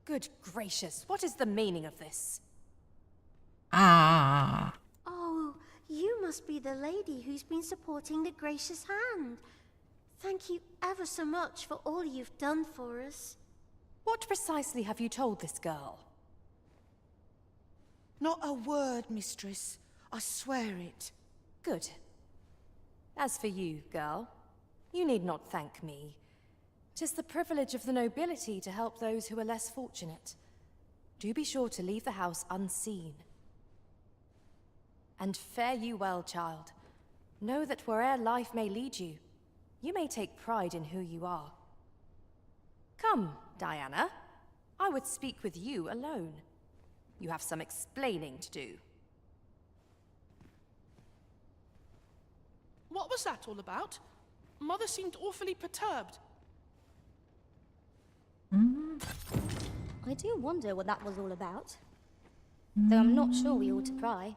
Good gracious, what is the meaning of this? ああ。 Oh, you must be the lady who's been supporting the Gracious Hand. Thank you ever so much for all you've done for us. What precisely have you told this girl? Not a word, mistress. I swear it. Good. As for you, girl, you need not thank me. 'Tis the privilege of the nobility to help those who are less fortunate. Do be sure to leave the house unseen. And fare you well, child. Know that where'er life may lead you, you may take pride in who you are. Come, Diana. I would speak with you alone. You have some explaining to do. What was that all about? Mother seemed awfully perturbed. I do wonder what that was all about. Though I'm not sure we ought to pry.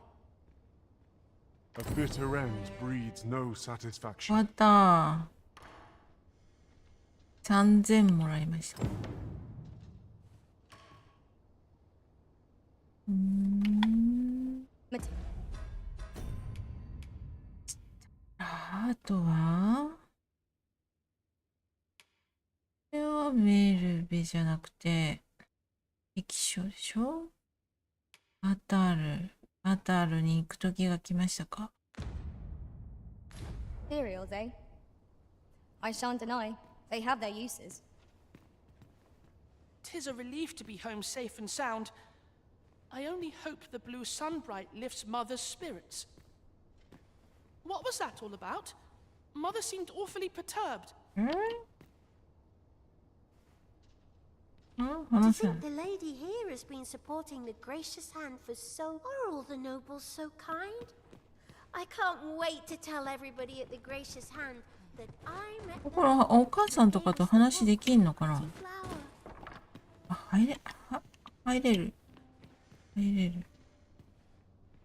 A bitter end breeds no 終わ satisfaction. った。3000もらいました。あとはこれはメルベじゃなくて液晶でしょ。バタルに行く時が来ましたか。 Cereals, eh? I shan't deny, they have their uses. 'Tis a relief to be home safe and sound. I only hope the blue sunbright lifts Mother's spirits. What was that all about? Mother seemed awfully perturbed. To think the lady here has been supporting the Gracious Hand for so... Are all the nobles so kind? I can't wait to tell everybody at the Gracious Hand that I met これお母さんとかと話できんのかな。あ、入れる。入れる。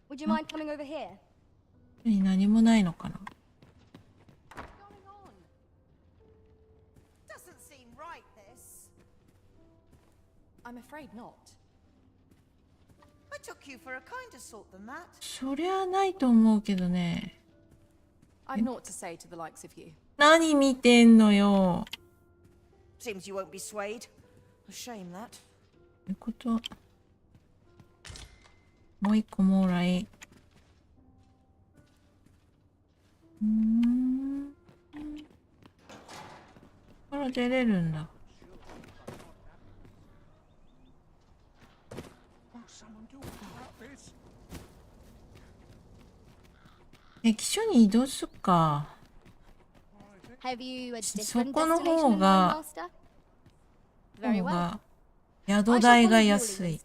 Would you mind coming over here? 何もないのかな。 Doesn't seem right, this. I'm afraid not. I took you for a kinder sort than that. そりゃないと思うけどね。 I've naught to say to the likes of you. 何見てんのよ。 Seems you won't be swayed. A shame that. ってことはもう一個もらい。これ出れるんだ。駅所に移動すっか。そこの方が宿代が安い。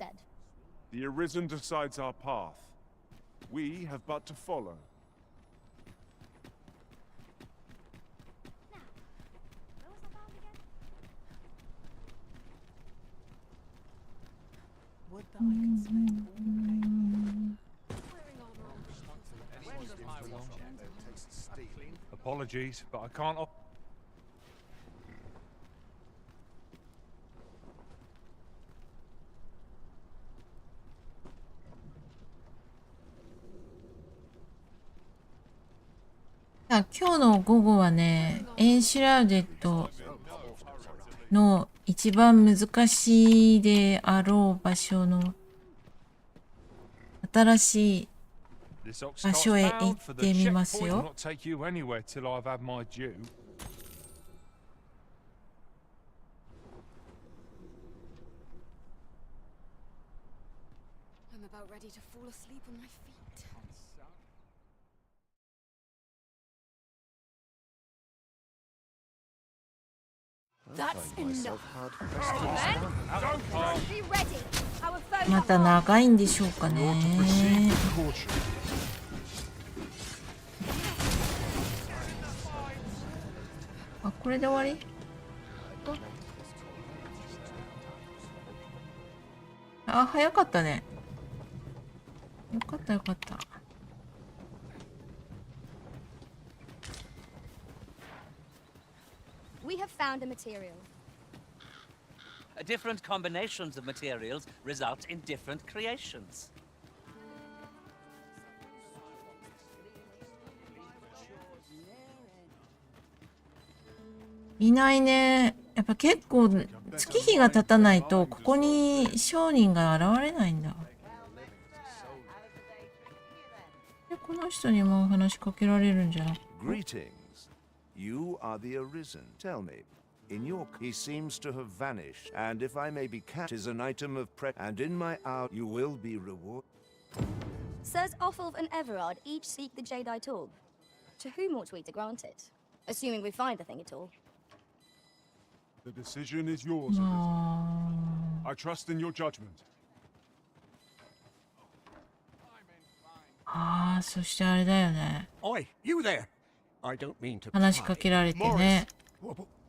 The Arisen decides our path. We have but to follow. Apologies, but I can't. 今日の午後はね、エンシュラウデッドの一番難しいであろう場所の新しい場所へ行ってみますよ。また長いんでしょうかね。あ、これで終わり？あ、早かったね。よかったよかった。We have found a material. Different combinations of materials result in different creations. いないね。やっぱ結構月日が経たないとここに商人が現れないんだ。で、この人にも話しかけられるんじゃなくて。Greetings. You are the Arisen. Tell me, in your he seems to have vanished, and if I may be cat is an item of and in my hour you will be rewarded. Sirs Offulf and Everard each seek the Jadeite orb. To whom ought we to grant it? Assuming we find the thing at all. The decision is yours, Arisen. I trust in your judgment. ああ、そしてあれだよね。Oi, you there! I don't mean to 話しかけられてね。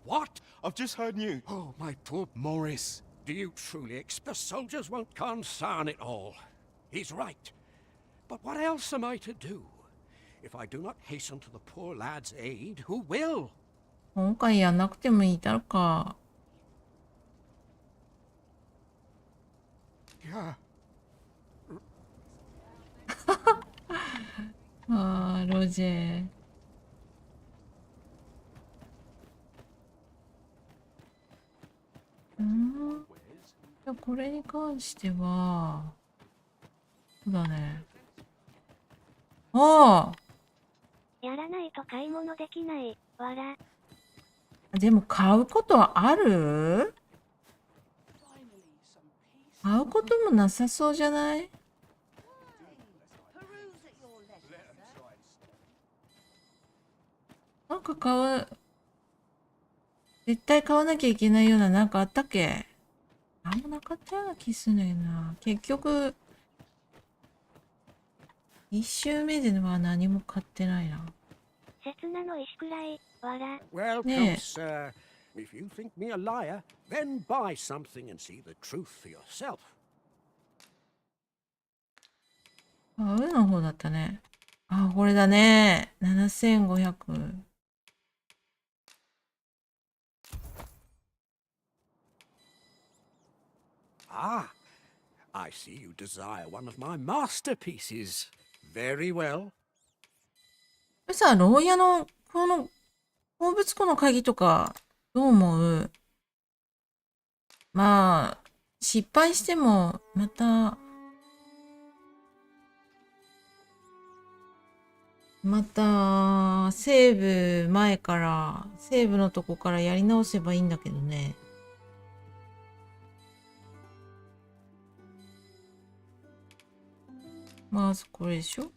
What? I've just heard news. Oh, my poor Morris. Do you truly expect the soldiers won't concern it all? He's right. But what else am I to do? If I do not hasten to the poor lad's aid, who will? 今回やんなくてもいいだろか。Yeah. ああ、ロジェ。じゃあこれに関しては、そうだね。ああ。やらないと買い物できない。わら。でも買うことはある？買うこともなさそうじゃない？なんか買う、絶対買わなきゃいけないようななんかあったっけ？あんまなかったような気すんだけどな。結局、1周目では何も買ってないな。刹那の石くらい、わら。Welcome, sir. If you think me a liar, then buy something and see the truth for yourself. あ、上の方だったね。あ、これだね。7500。Ah, I see you desire one of my masterpieces. Very well. さあ、牢屋のこの鉱物庫の鍵とかどう思う？まあ、失敗してもまたまた、セーブ前から、セーブのとこからやり直せばいいんだけどね。まずこれでしょ。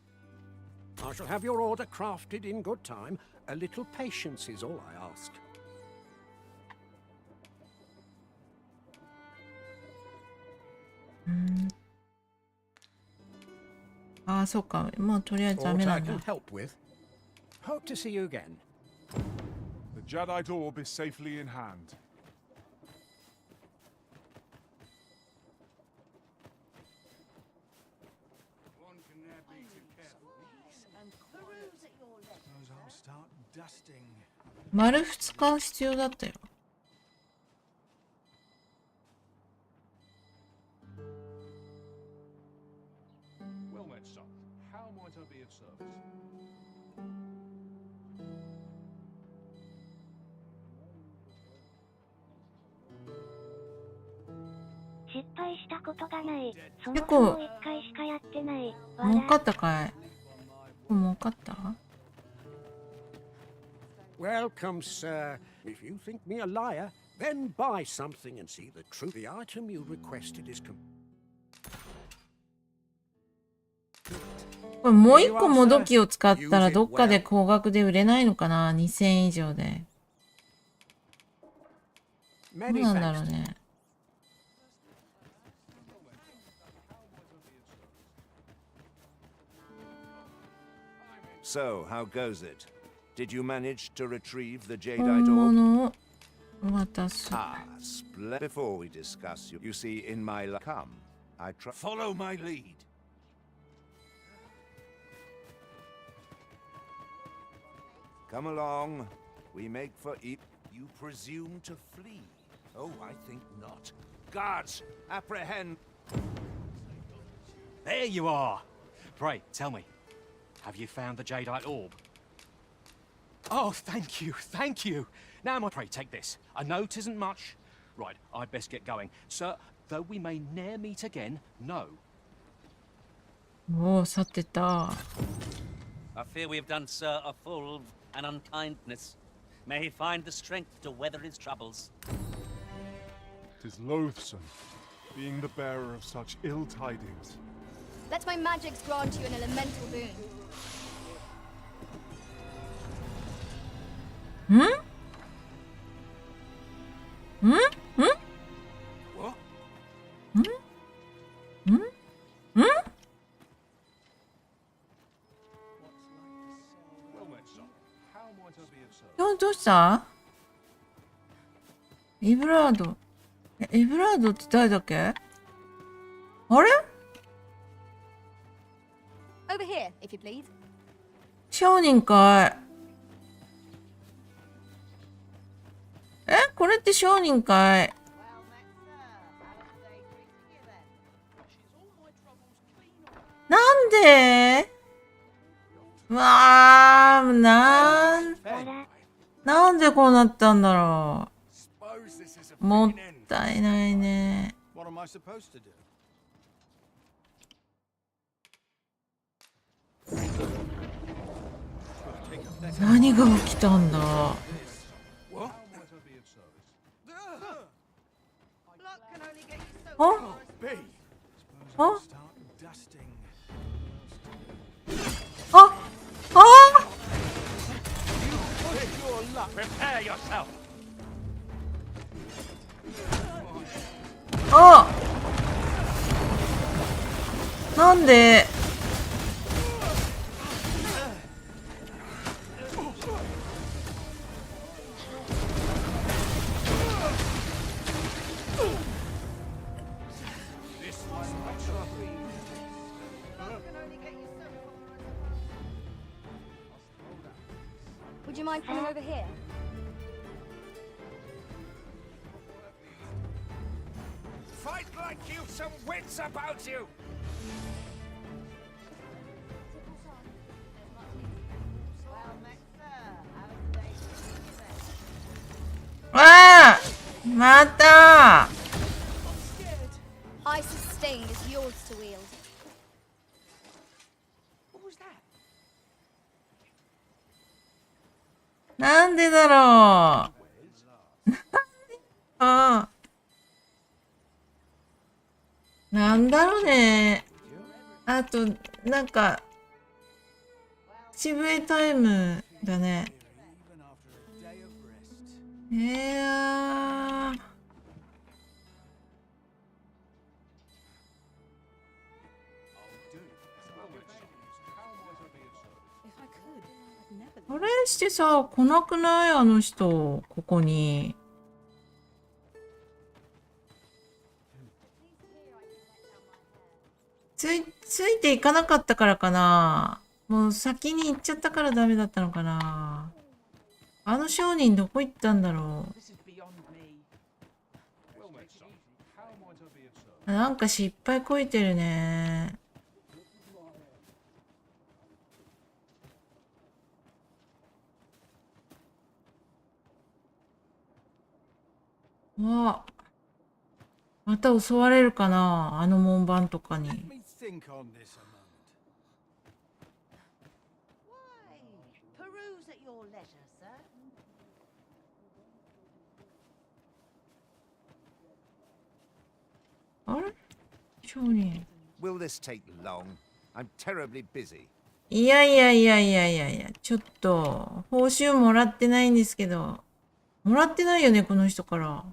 I shall have your order crafted in good time. A little patience is all I ask. ああ、そうか。まあ、とりあえずダメなんだ。 Hope to see you again. The Jedi orb is safely in hand. Start dusting. 丸2日必要だったよ。Well met, son. How might I be of service? 失敗したことがない。そも結構そも1回しかやってない。儲かったかい？儲かった？ Welcome, sir. If you think me a liar, then buy something and see the truth. The item you requested isこれもう1個もどきを使ったらどっかで高額で売れないのかな？ 2000円以上で。どうなんだろうね。 So, how goes it? Did you manage to retrieve the jadeite orb? Ah, before we discuss you see, in my come, I try. Follow my lead. Come along. We make for You presume to flee? Oh, I think not. Guards, apprehend. There you are. Pray, tell me, have you found the jadeite orb? Oh, thank you, thank you. Now, pray, take this. I know 'tisn't much. Right, I'd best get going. Sir, though we may ne'er meet again, no. もう去ってた。 I fear we have done Sir a full of an unkindness. May he find the strength to weather his troubles. 'Tis loathsome, being the bearer of such ill tidings. Let my magics grant you an elemental boon. ん？ん？ん？ん？ What? ん？ん？ん？ どうした？エブラード。エブラードって誰だっけ？あれ？ Over here, if you please. 商人かい。これって商人かい。なんで？わー、なんでこうなったんだろう。もったいないね。何が起きたんだ。あ？あ？あ？あ？ Prepare yourself. あ！なんで？ Would you mind coming over here? Fight like you've some wits about you. わあ！また！ I sustain is yours to wield. What was that? なんでだろう。なんだろうね。あと、なんか、口笛タイムだね。あれしてさ、来なくないあの人、ここに。ついていかなかったからかな。もう先に行っちゃったからダメだったのかな。あの商人どこ行ったんだろう。なんか失敗こいてるね。わあ、また襲われるかな、あの門番とかに。Think on this a moment. Why? Peruse at your leisure, sir. あれ商人。Will this take long? I'm terribly busy. いや、ちょっと、報酬もらってないんですけど。もらってないよね、この人から。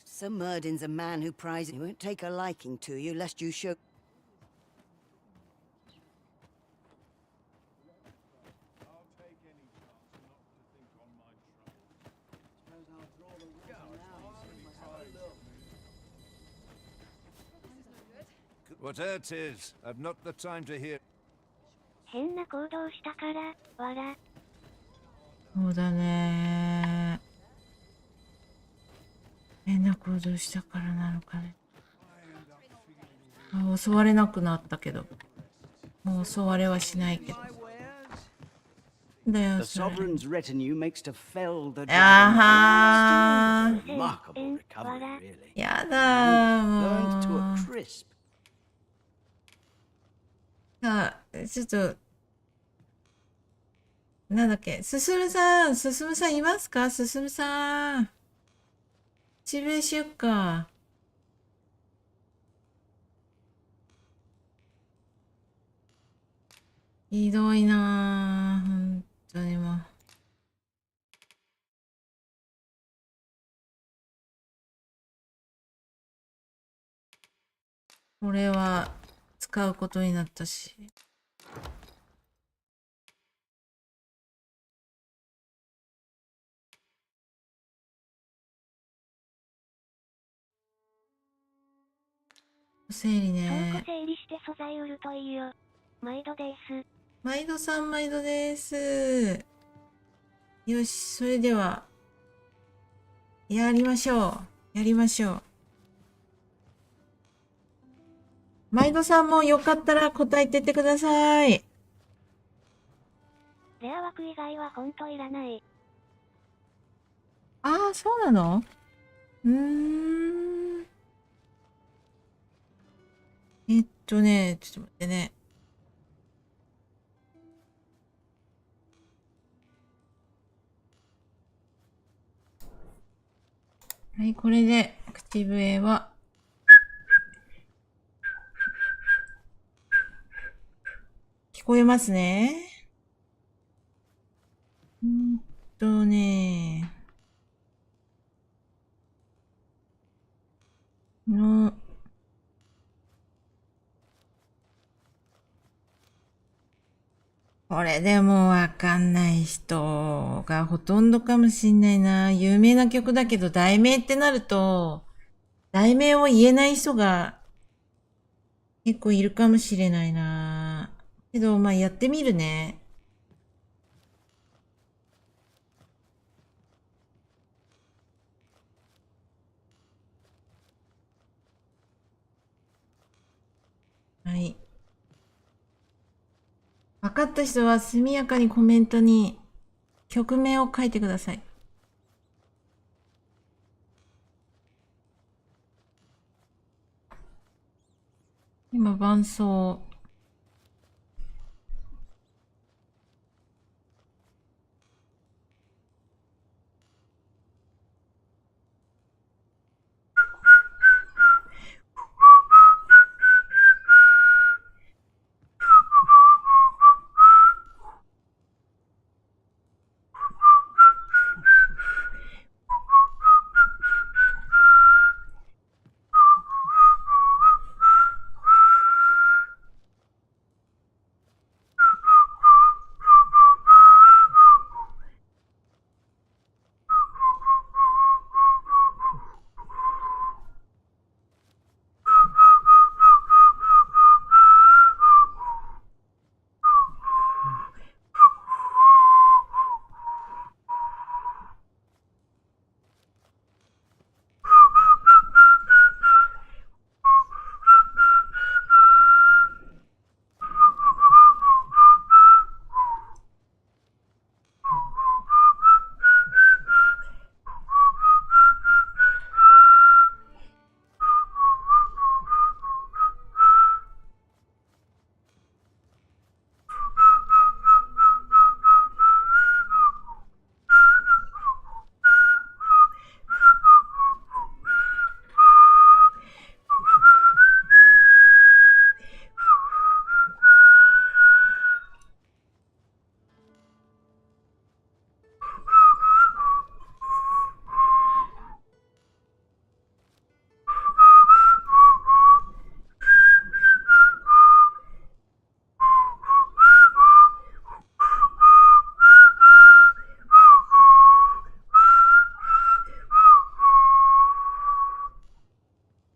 Sir Murden's a man who prizes. He won't take a liking to you lest you show. Whatever it is, I've not the time to hear. 変な行動したから、笑。そうだね。変な行動したからなのかね。襲われなくなったけど。もう襲われはしないけど。だよ、それ。あはー。やだー、もう。さあ、ちょっと、なんだっけ、すすむさんいますか？すすむさん。口笛しよっか。ひどいなぁ、本当にもう。これは使うことになったし。整理ね。倉庫整理して素材売るといいよ。毎度です。毎度さん、毎度です。よし、それでは、やりましょう。やりましょう。毎度さんもよかったら答えてってください。レア枠以外はほんといらない。ああ、そうなの？ちょっと待ってね。はい、これで、口笛は、聞こえますね。これでもわかんない人がほとんどかもしんないな。有名な曲だけど題名ってなると、題名を言えない人が結構いるかもしれないな。けど、まあやってみるね。はい。分かった人は速やかにコメントに曲名を書いてください。今、伴奏。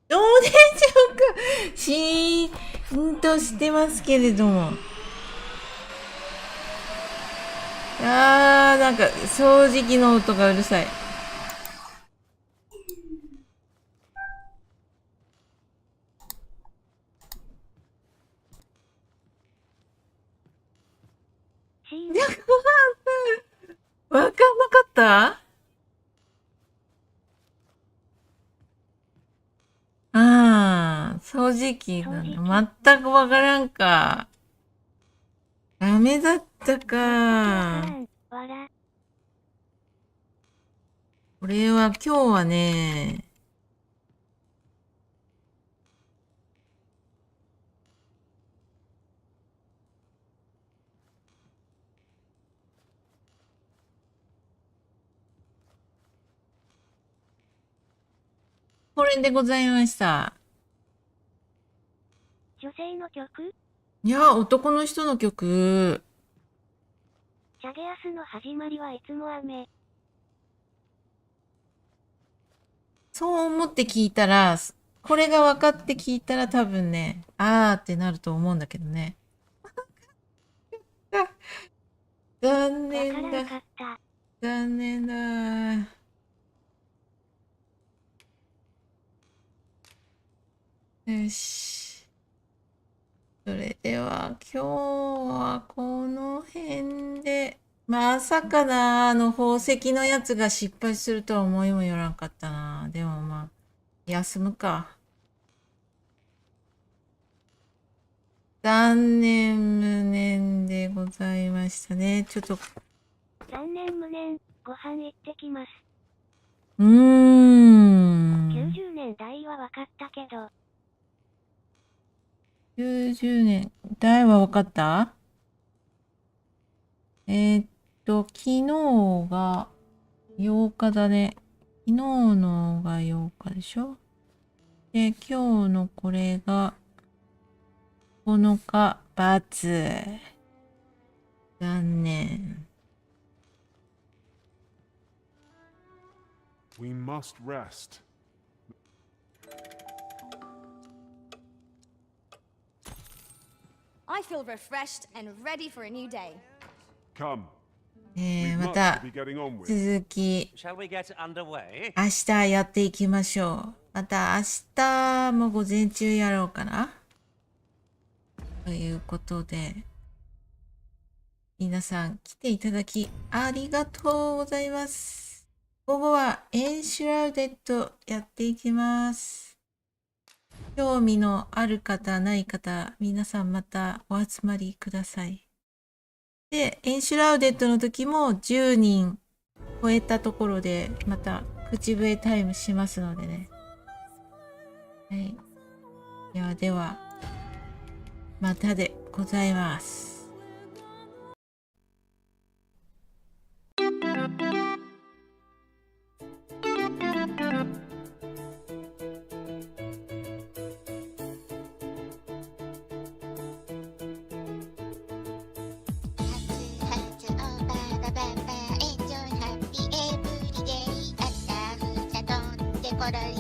どうでしょうか。シーンとしてますけれども。なんか掃除機の音がうるさい。わかんなかった？掃除機なんだ。全くわからんか。ダメだったか。これは今日はね、これでございました。女性の曲？いや、男の人の曲。チャゲアスの始まりはいつも雨。そう思って聞いたら、これが分かって聞いたら多分ね、あーってなると思うんだけどね。残念だ。残念だ。よし。それでは今日はこの辺で、まさかな、宝石のやつが失敗するとは思いもよらんかったな。でもまあ、休むか。残念無念でございましたね。ちょっと。残念無念、ご飯行ってきます。90年代は分かったけど。90年代は分かった？昨日が8日だね。昨日のが8日でしょ？で、今日のこれが9日、×。残念。We must rest. I feel refreshed and ready for a new day. Come. また続き明日やっていきましょう。また明日も午前中やろうかなということで、皆さん来ていただきありがとうございます。午後はエンシュラウデッドやっていきます。興味のある方、ない方、皆さんまたお集まりください。で、エンシュラウデッドの時も10人超えたところで、また口笛タイムしますのでね。はい。では、またでございます。ころ